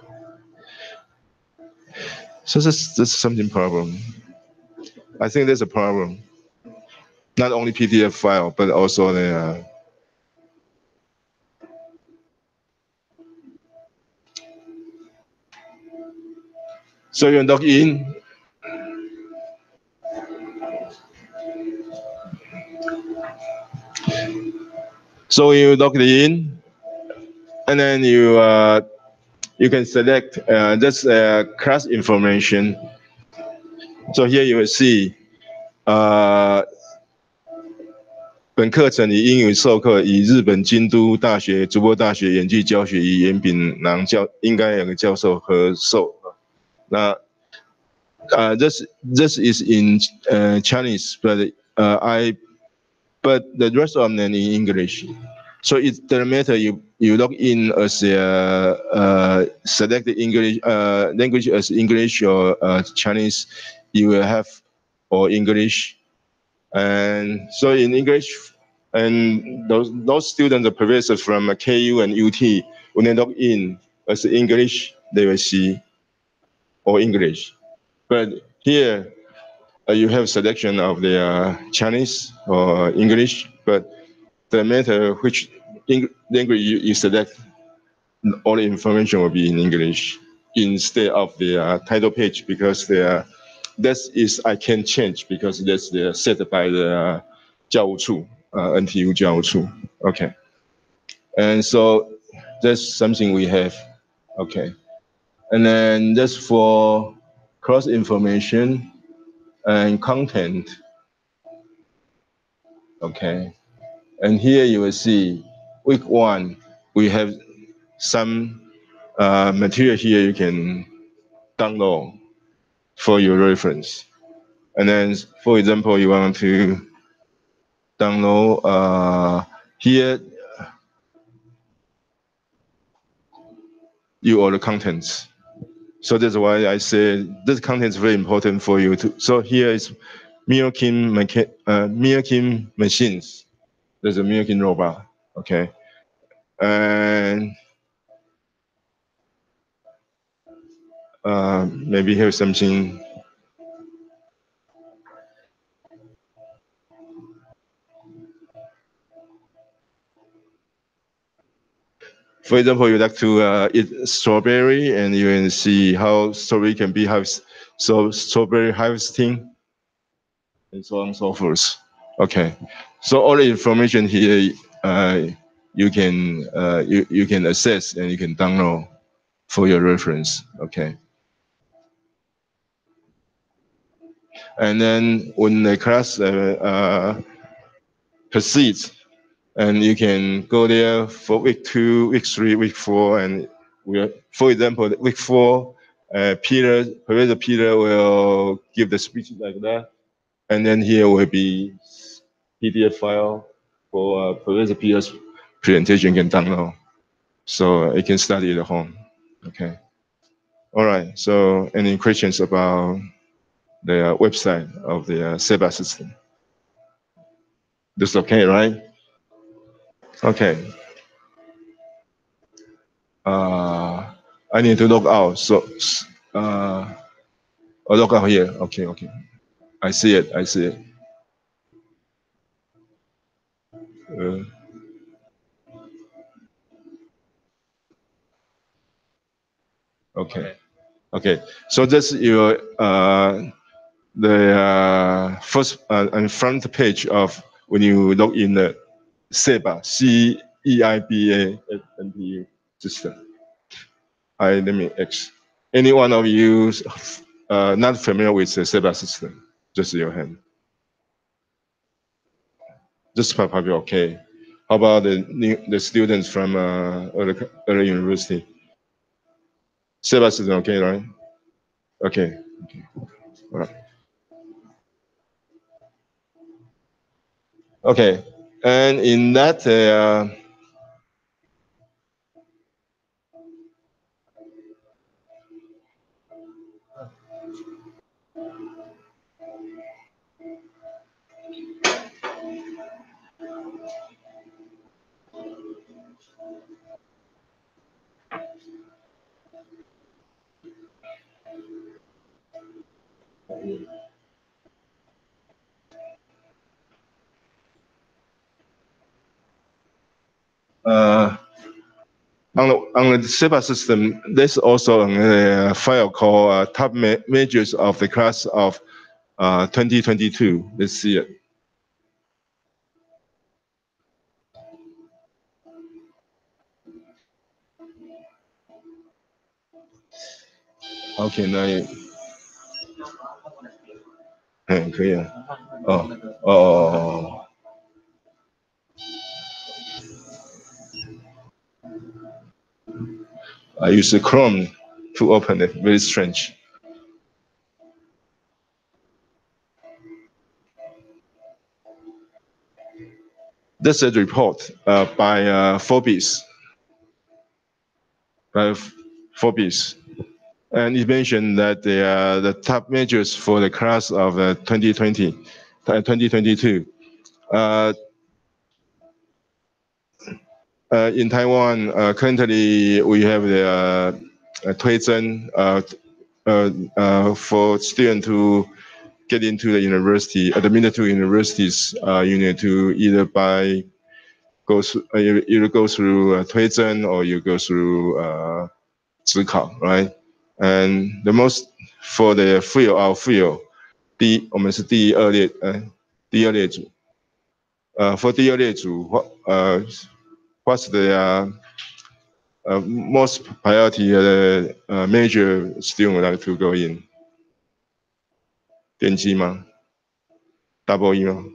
So this is something problem. I think there's a problem. Not only PDF file, but also the. So you log in. So you log in, and then you can select just class information. So here you will see 本课程以英语授课，以日本京都大学筑波大学演剧教学与严炳郎应该有个教授合授。那this is in Chinese, but but the rest of them in English. So it doesn't matter you log in as select the English language as English or Chinese, you will have or English. And so in English, and those students are professors from KU and UT, when they log in as English, they will see or English. But here you have selection of the Chinese or English, but no matter which language you select, all the information will be in English instead of the title page, because that is I can change because that's set by the 教务处 NTU 教务处. Okay, and so that's something we have. Okay, and then that's for cross information and content. Okay, and here you will see week 1 we have some material here you can download for your reference. And then, for example, you want to download here you all the contents. So that's why I say this content is very important for you too. So here is Milking machines. There's a milking robot. Okay, and maybe here's something. For example, you like to eat strawberry, and you can see how strawberry can be so strawberry harvesting, and so on and so forth. Okay, so all the information here you can access and you can download for your reference. Okay, and then when the class proceeds, and you can go there for week 2, week 3, week 4, and for example, week 4, Professor Peter will give the speech like that, and then here will be PDF file for Professor Peter's presentation you can download, so you can study at home. Okay. All right. So any questions about the website of the SEBA system. This okay, right? Okay. I need to log out. So, log out here. Okay, okay. I see it. I see it. Okay. Okay. So this is your the first and front page of when you log in the SEBA CEIBA NPU system. Let me X. Any one of you not familiar with the SEBA system? Just your hand. Just probably okay. How about the students from other university? SEBA system okay, right? Okay. Okay. All right. Okay. And in that on the SEBA system, there's also a file called top majors of the class of 2022. Let's see it. Okay, 那可以啊。哦。I use Chrome to open it. Very strange. This is a report by Forbes. And it mentioned that the top majors for the class of 2020, 2022. In Taiwan, currently we have the 推甄 for students to get into the university, admitted to universities. You need to either go through 推甄 or you go through 指考, right? And the most for the field, our field, 我们是第二列组. For 第二列组, what's the most priority major student would like to go in? 电机吗 ？Double E 吗？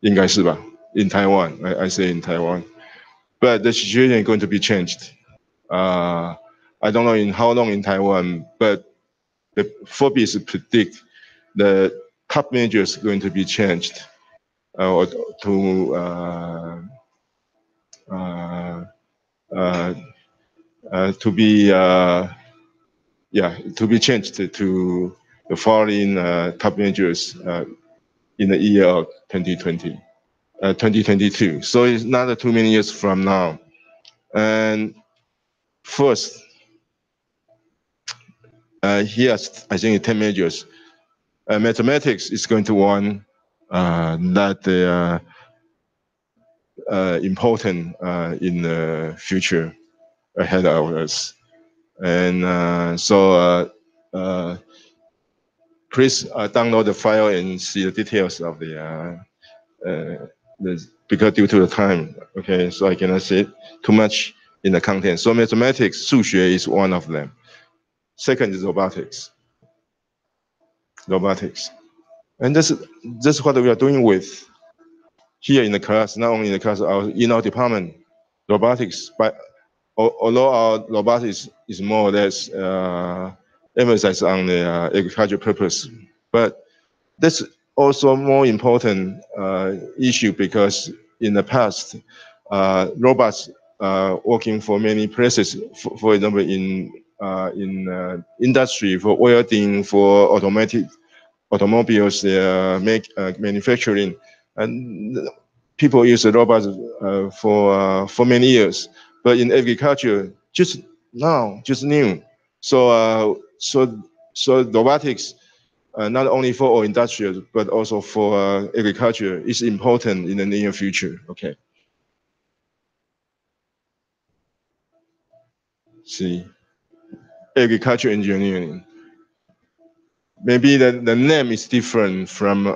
应该是吧。In Taiwan, I say in Taiwan, but the situation is going to be changed. I don't know in how long in Taiwan, but the Forbes predict the top majors going to be changed to be changed to the following top majors in the year of 2022. So it's not too many years from now. And first, here's I think 10 majors. Mathematics is going to one that important in the future ahead of us. And so please download the file and see the details of the because due to the time, okay, so I cannot say too much in the content. So mathematics, 数学 is one of them. Second is robotics. And this is what we are doing with here in the class, not only in the class, in our department, robotics. But although our robotics is more or less emphasized on the agricultural purpose, but that's also more important issue because in the past, robots working for many places, for example, in in industry, for welding, for automobiles, manufacturing, and people use the robots for many years. But in agriculture, just new. So robotics, not only for all industrial but also for agriculture, is important in the near future. Okay. See, agriculture engineering. Maybe the name is different from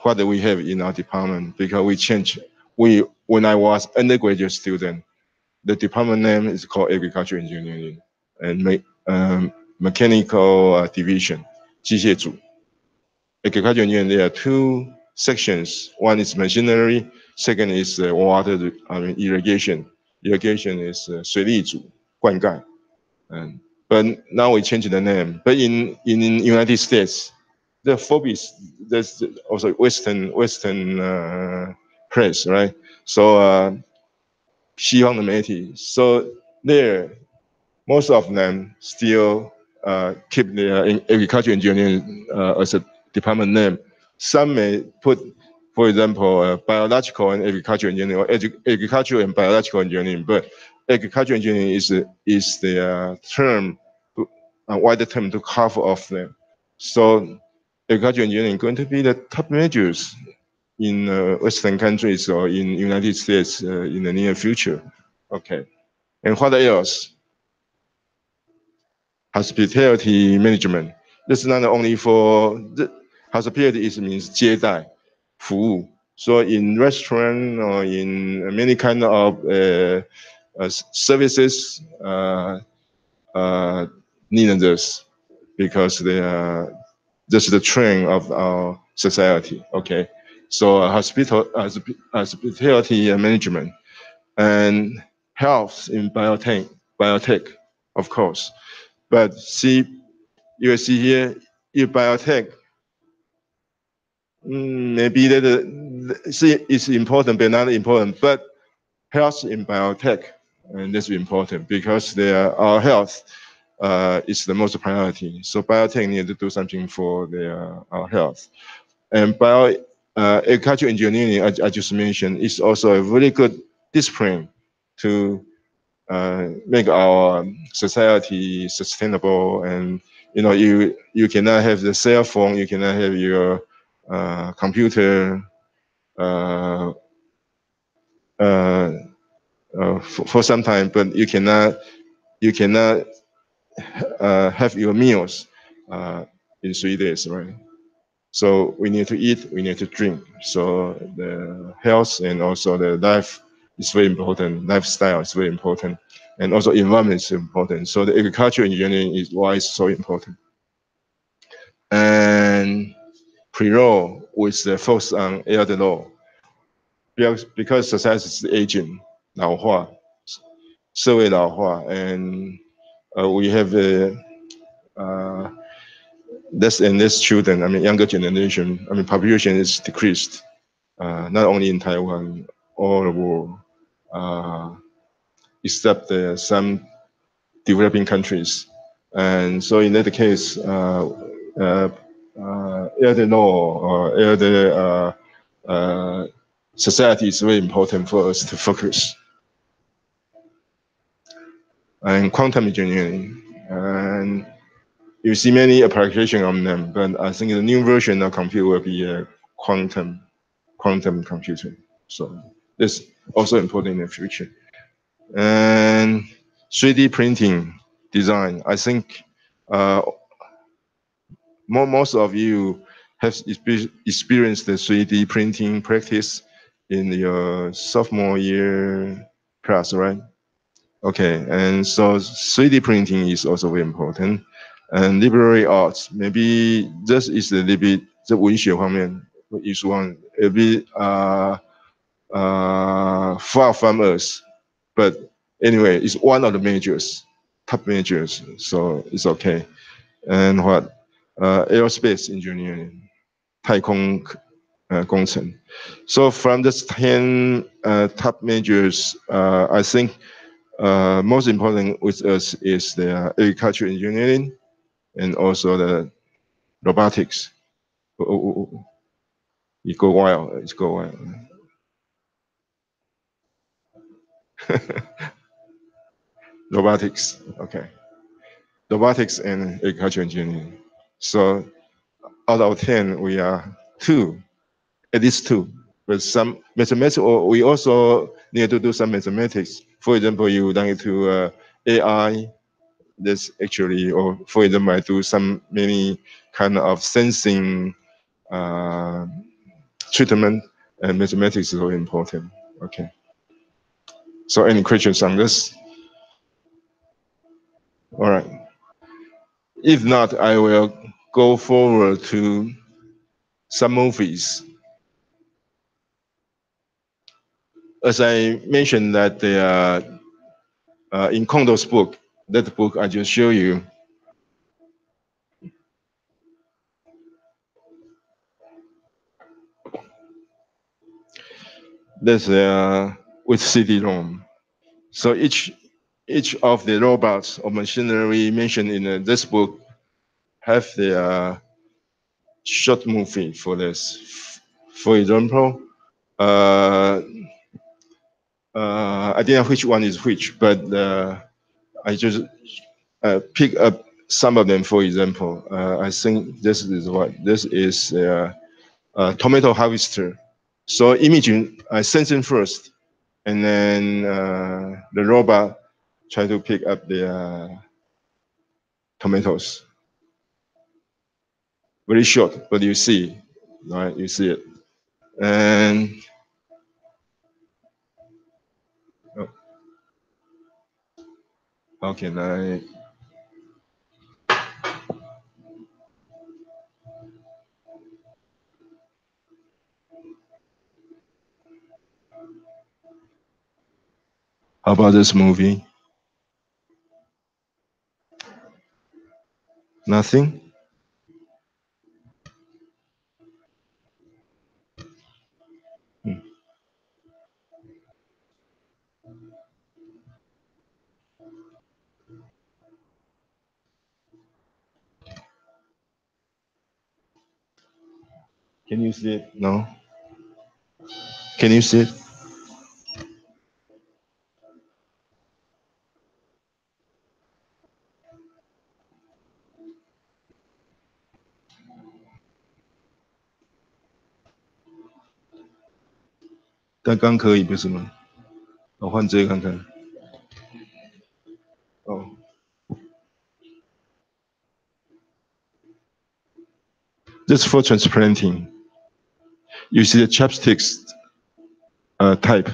what we have in our department because we changed. When I was undergraduate student, the department name is called agriculture engineering and mechanical division, 机械组. Agriculture engineering, there are two sections. One is machinery, second is water, irrigation. Irrigation is 水利组, 灌溉. But now we change the name. But in United States, the focus, there's also Western press, right? So 西方的媒体, so there, most of them still keep their agriculture engineering as a department name. Some may put, for example, biological and agriculture engineering, or agriculture and biological engineering. But agriculture engineering is the term, a wider term to cover off them. So agriculture engineering is going to be the top majors in Western countries or in United States in the near future. Okay, and what else? Hospitality management. This is not only for the hospitality, it means 接待, 服务. So in restaurant or in many kind of services, need this because they are, this is the trend of our society. Okay, so hospitality management and health in biotech, of course. But see, you see here, in biotech, maybe it's important, but not important. But health in biotech, and that's important because our health is the most priority. So biotech need to do something for our health. And agriculture engineering, I just mentioned, is also a very good discipline to make our society sustainable. And you cannot have the cell phone, you cannot have your computer for some time, but you cannot have your meals in 3 days, right? So we need to eat, we need to drink. So the health and also the life is very important. Lifestyle is very important, and also environment is important. So the agriculture engineering is why it's so important. And pre-law with the focus on elder law, because society is aging, 老化, 社会老化, and we have less and less children. I mean, younger generation. I mean, population is decreased, not only in Taiwan, all over the world, except some developing countries. And so, in that case, elder law or elder society is very important for us to focus. And quantum engineering, and you see many applications of them, but I think the new version of computer will be a quantum computing. So this also important in the future. And 3D printing design, I think most of you have experienced the 3D printing practice in your sophomore year class, right? Okay, and so 3D printing is also very important. And liberal arts, maybe this is a little bit 在文学方面，艺术方面 a bit far from us, but anyway, it's one of the majors, top majors, so it's okay. And what aerospace engineering, 太空工程. So from this 10 top majors, I think most important with us is the agricultural engineering and also the robotics. It go wild. It's go wild. Robotics. Okay. Robotics and agricultural engineering. So out of 10, we are 2, at least 2. But some mathematics, or we also need to do some mathematics. For example, you would like to AI. This actually, or for example, I do many kind of sensing treatment, and mathematics is very important. Okay. So any questions on this? All right. If not, I will go forward to some movies. As I mentioned that in Kondo's book, that book I just showed you, that's with CD-ROM. So each of the robots or machinery mentioned in this book have the short movie for this. For example, I don't know which one is which, but I just pick up some of them. For example, I think this is what this is tomato harvester. So imagine sensing first, and then the robot try to pick up the tomatoes. Very short, but you see, right? You see it, and oh, how can I? How about this movie? Nothing? Can you see it? No? Can you see it?刚刚可以不是吗？我换这个看看。哦。This is for transplanting. You see the chopsticks type.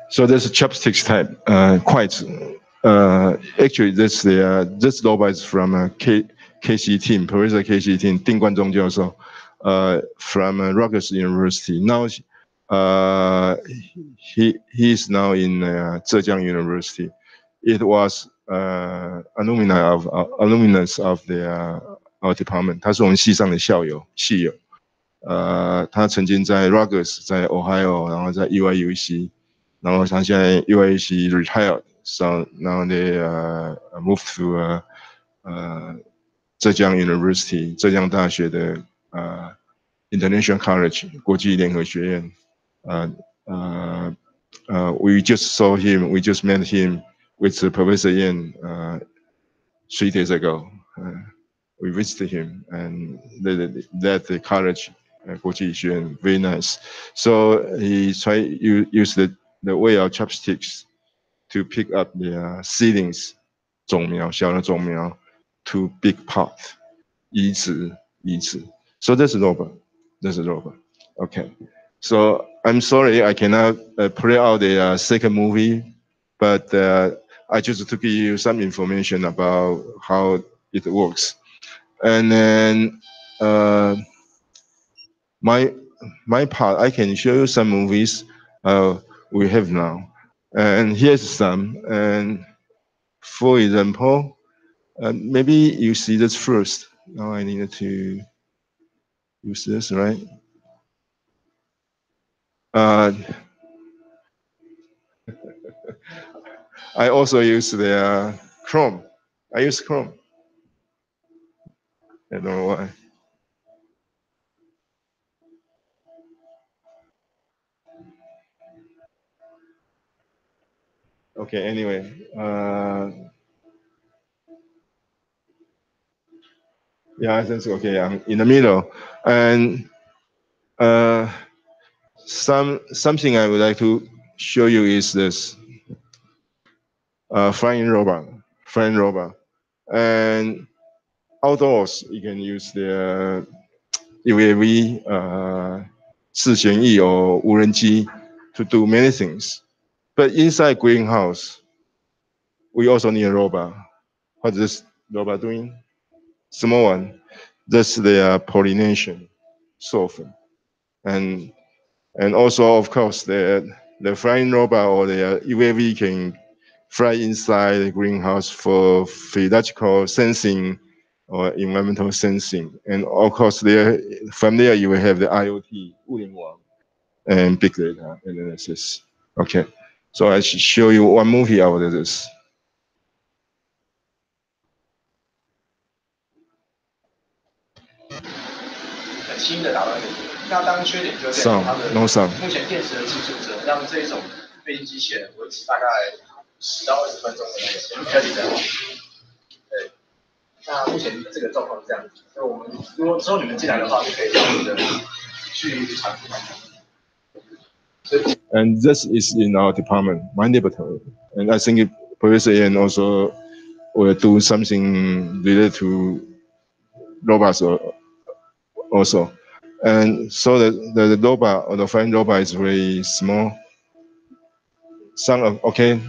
So there's a chopsticks type. Quite. Actually, this robot is from KC team, Professor KC team, Ding Guanzhong Jiao, from Rutgers University. Now, he is now in Zhejiang University. It was alumnus of our department. 他是我们系上的系友。他曾经在 Rutgers， 在 Ohio， 然后在 UIUC， 然后他现在 UIUC retired， so now they moved to Zhejiang University， 浙江大学的International College 国际联合学院。We just saw him, we just met him with Professor Yan 3 days ago. We visited him, and that college, 国际学院, very nice. So he tried to use the way of chopsticks to pick up the seedlings, 种苗，小的种苗 to big pot, 移植。So that's a robot. Okay. So I'm sorry I cannot play out the second movie, but I just to give you some information about how it works. And then my part, I can show you some movies we have now. And here's some. And for example, maybe you see this first. Now I need to use this, right? I also use the Chrome. I use Chrome. I don't know why. Okay, anyway. Yeah, I think so. Okay, I'm in the middle. And something I would like to show you is this flying robot. And outdoors, you can use the UAV, 四旋翼 or 无人机 to do many things. But inside greenhouse, we also need a robot. What is this robot doing? Small one. That's the pollination, sulfur. And also, of course, the flying robot or the UAV can fly inside the greenhouse for physiological sensing or environmental sensing. And of course, from there you will have the IoT, 物联网, and big data analysis. Okay, so I should show you one movie out of this. 很轻的打断你。那当缺点就变成它的目前电池的技术只能让这种飞行机器人维持大概10到20分钟的那个 steady 的。对。那目前这个状况是这样子，所以我们如果之后你们进来的话，就可以这样的去尝试看看。And this is in our department, my laboratory. And I think Professor Ian also will do something related to robots also. And so the robot or the flying robot is very small. Some of, okay.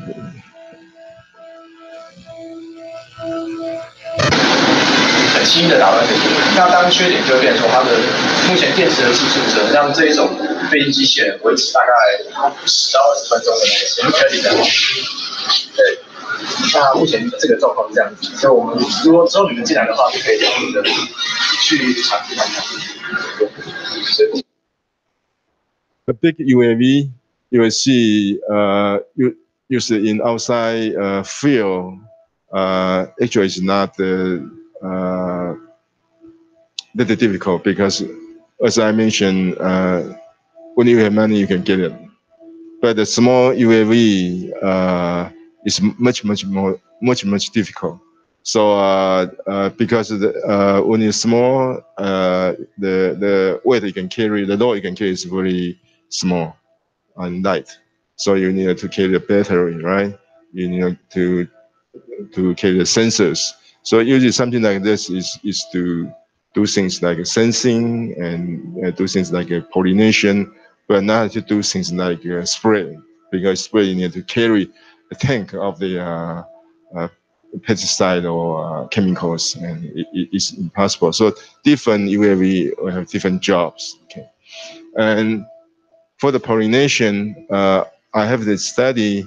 很轻的打断你。那当缺点就变成说它的目前电池的技术只能让这一种飞行机器人维持大概10到20分钟的那个 steady 的。对。那目前这个状况是这样子，所以我们如果之后你们进来的话，就可以这样的去尝试看看。The big UAV you will see used in outside field actually is not that difficult because, as I mentioned, when you have money you can get it. But the small UAV is much difficult. So because when it's small, the weight you can carry, the load you can carry is very small and light. So you need to carry the battery, right? You need to carry the sensors. So usually something like this is to do things like sensing and do things like pollination, but not to do things like spray, because spray you need to carry a tank of the pesticide or chemicals, and it's impossible. So different UAV will have different jobs. Okay, and for the pollination, I have this study,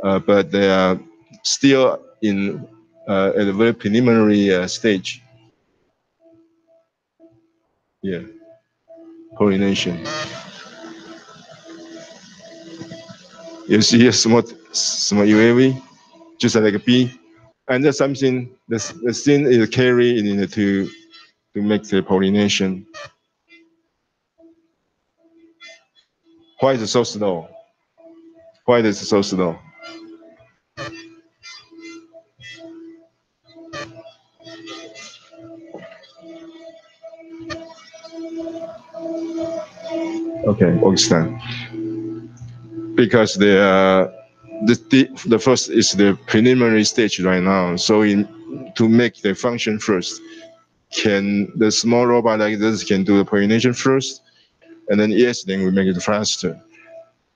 but they are still in at a very preliminary stage. Yeah, pollination. You see a small UAV, just like a bee, and there's something the thing is carried in to make the pollination. Why is it so slow? Why is it so slow? Okay, understand. Because the first is the preliminary stage right now. So to make the function first, can the small robot like this can do the pollination first, and then yes, then we make it faster.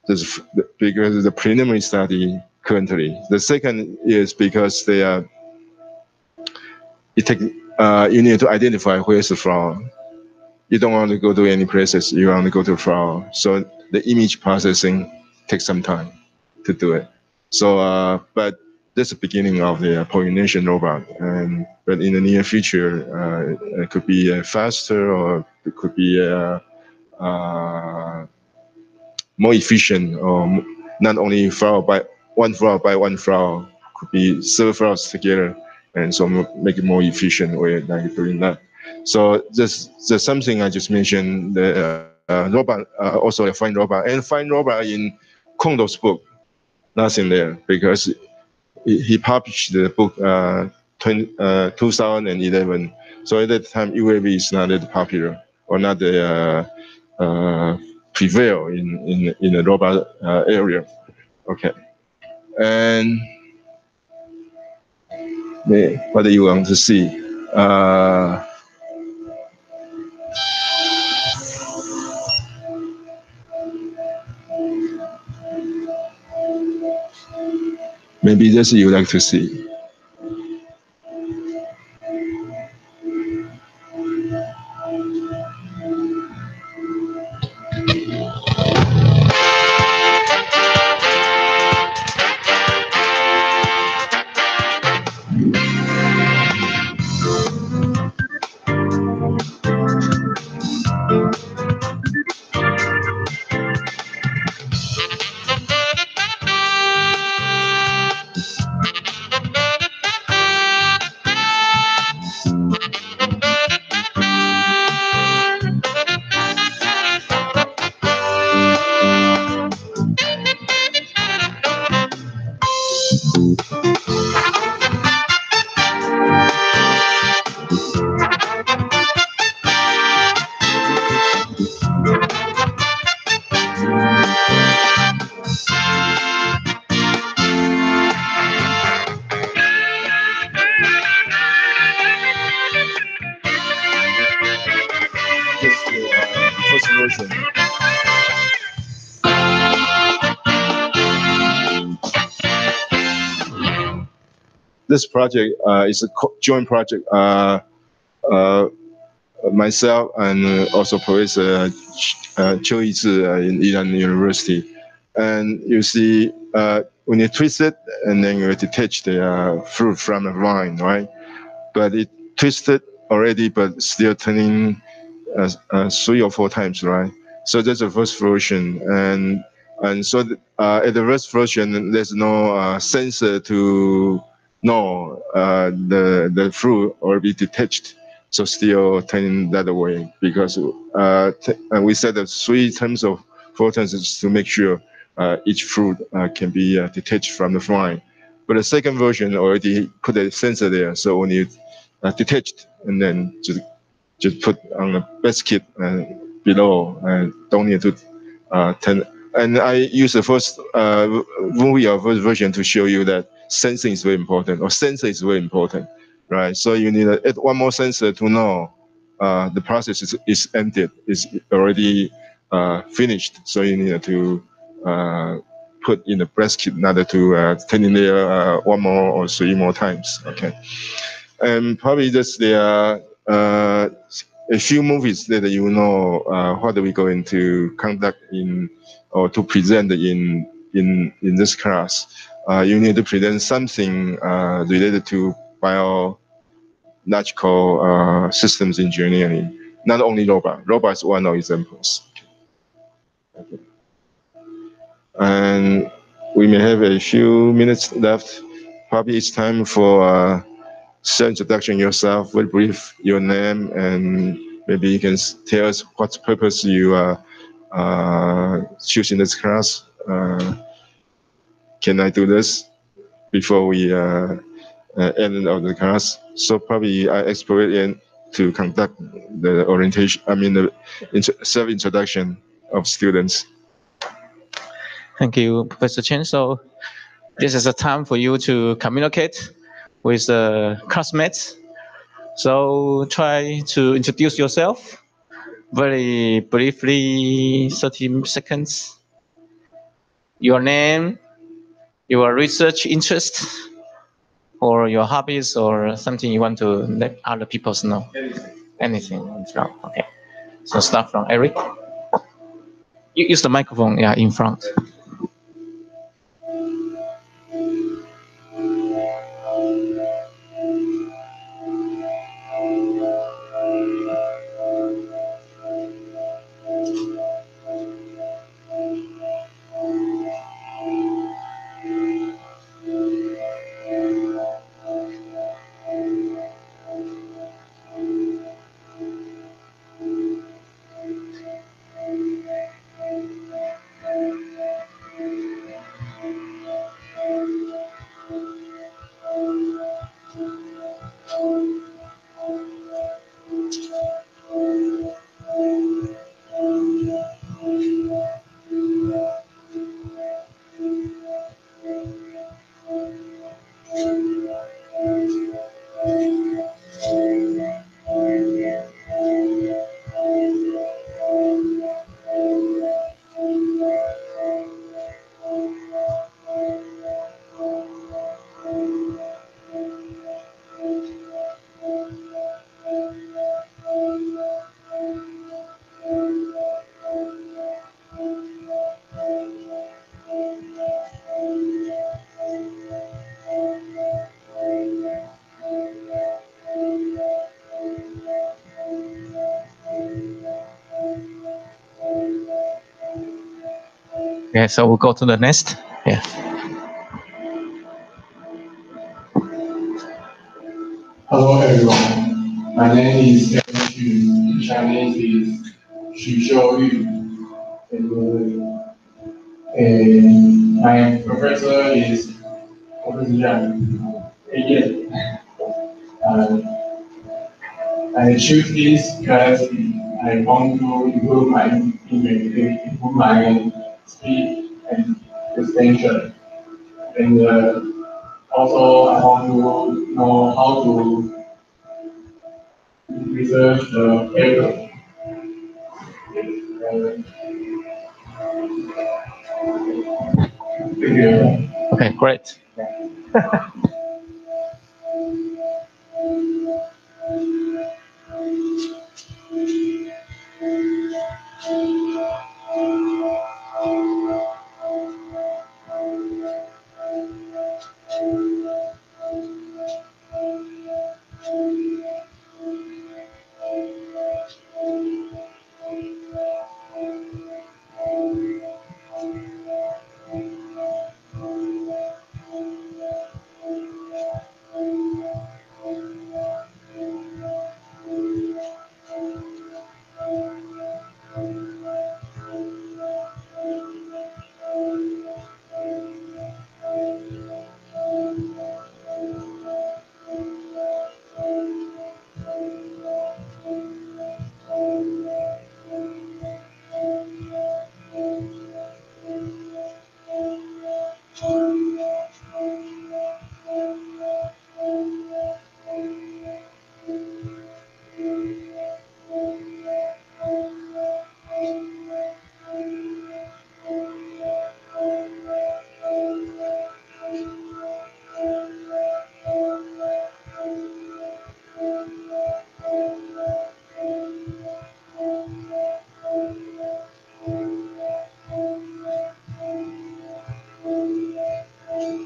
This because the preliminary study currently. The second is because they are. You need to identify where's the flower. You don't want to go to any places. You want to go to flower. So the image processing takes some time. to do it. So, but that's the beginning of the pollination robot, but in the near future, it could be faster, or it could be more efficient, or not only flower by one flower, could be several flowers together, and so make it more efficient way like doing that. So there's something I just mentioned, the robot, also a fine robot, and fine robot in Kondo's book, nothing there, because he published the book 2011. So at that time, UAV is not that popular, or not the prevail in the robot area. Okay, and what do you want to see? Maybe this you like to see. This is the first version. This project is a joint project. Myself and also Professor Chiu Yizhi in Iran University. And you see, when you twist it, and then you detach the fruit from the vine, right? But it twisted already, but still turning 3 or 4 times, right? So that's the first version, and so at the first version, there's no sensor to know the fruit or be detached. So still turning that way, because we set the 3 times of 4 times to make sure each fruit can be detached from the vine. But the second version already put a sensor there, so when you detached, and then just put on a basket below, and don't need to turn. And I use the first movie or first version to show you that sensing is very important, or sensor is very important, right? So you need to add one more sensor to know the process is ended, is already finished. So you need to put in the basket in order to turn in there 1 more or 3 more times. Okay, and probably just there are a few movies that you know what are we going to conduct in or to present in this class. You need to present something related to biological systems engineering, not only robot. Robot is one of examples. Okay. And we may have a few minutes left. Probably it's time for self-introduction yourself, very brief, your name, and maybe you can tell us what purpose you are choosing this class. Can I do this before we end of the class? So probably I expect in to conduct the orientation, the self-introduction of students. Thank you, Professor Chen. So this is a time for you to communicate with classmates. So try to introduce yourself very briefly, 30 seconds. Your name, your research interest, or your hobbies, or something you want to let other people know. Anything. Okay. So start from Eric. You use the microphone, in front. Yeah, so we'll go to the next. Yeah. Hello everyone, my name is Aaron Xu. Chinese is Xu Xiuyu. And my professor is Professor Zhang. Again, I choose this because I want to improve my English, improve my speed and extension. And also I want to know how to research the paper. Thank you. Okay, great.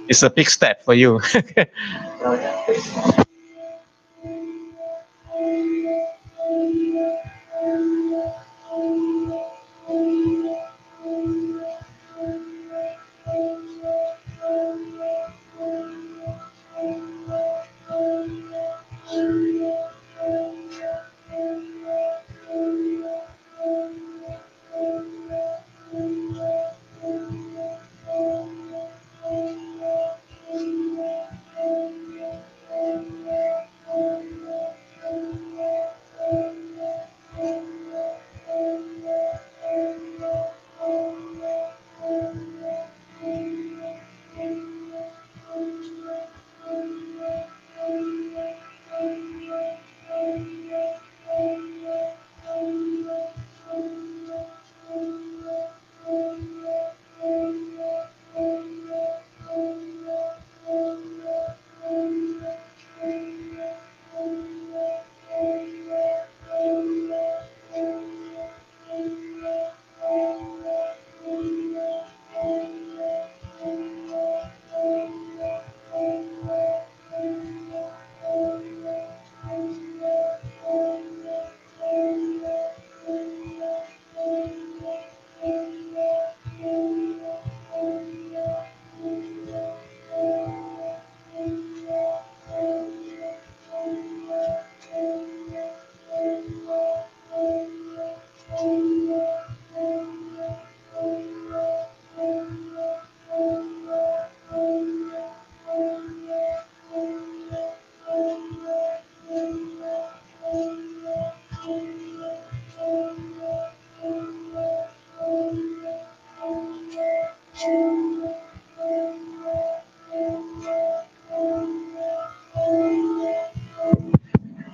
It's a big step for you.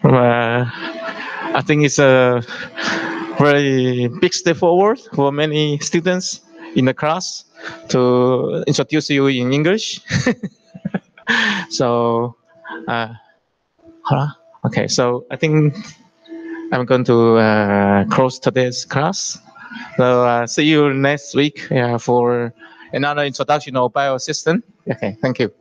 I think it's a very big step forward for many students in the class to introduce you in English. So, okay, so I think I'm going to close today's class. So see you next week for another introduction of biosystem. Okay, thank you.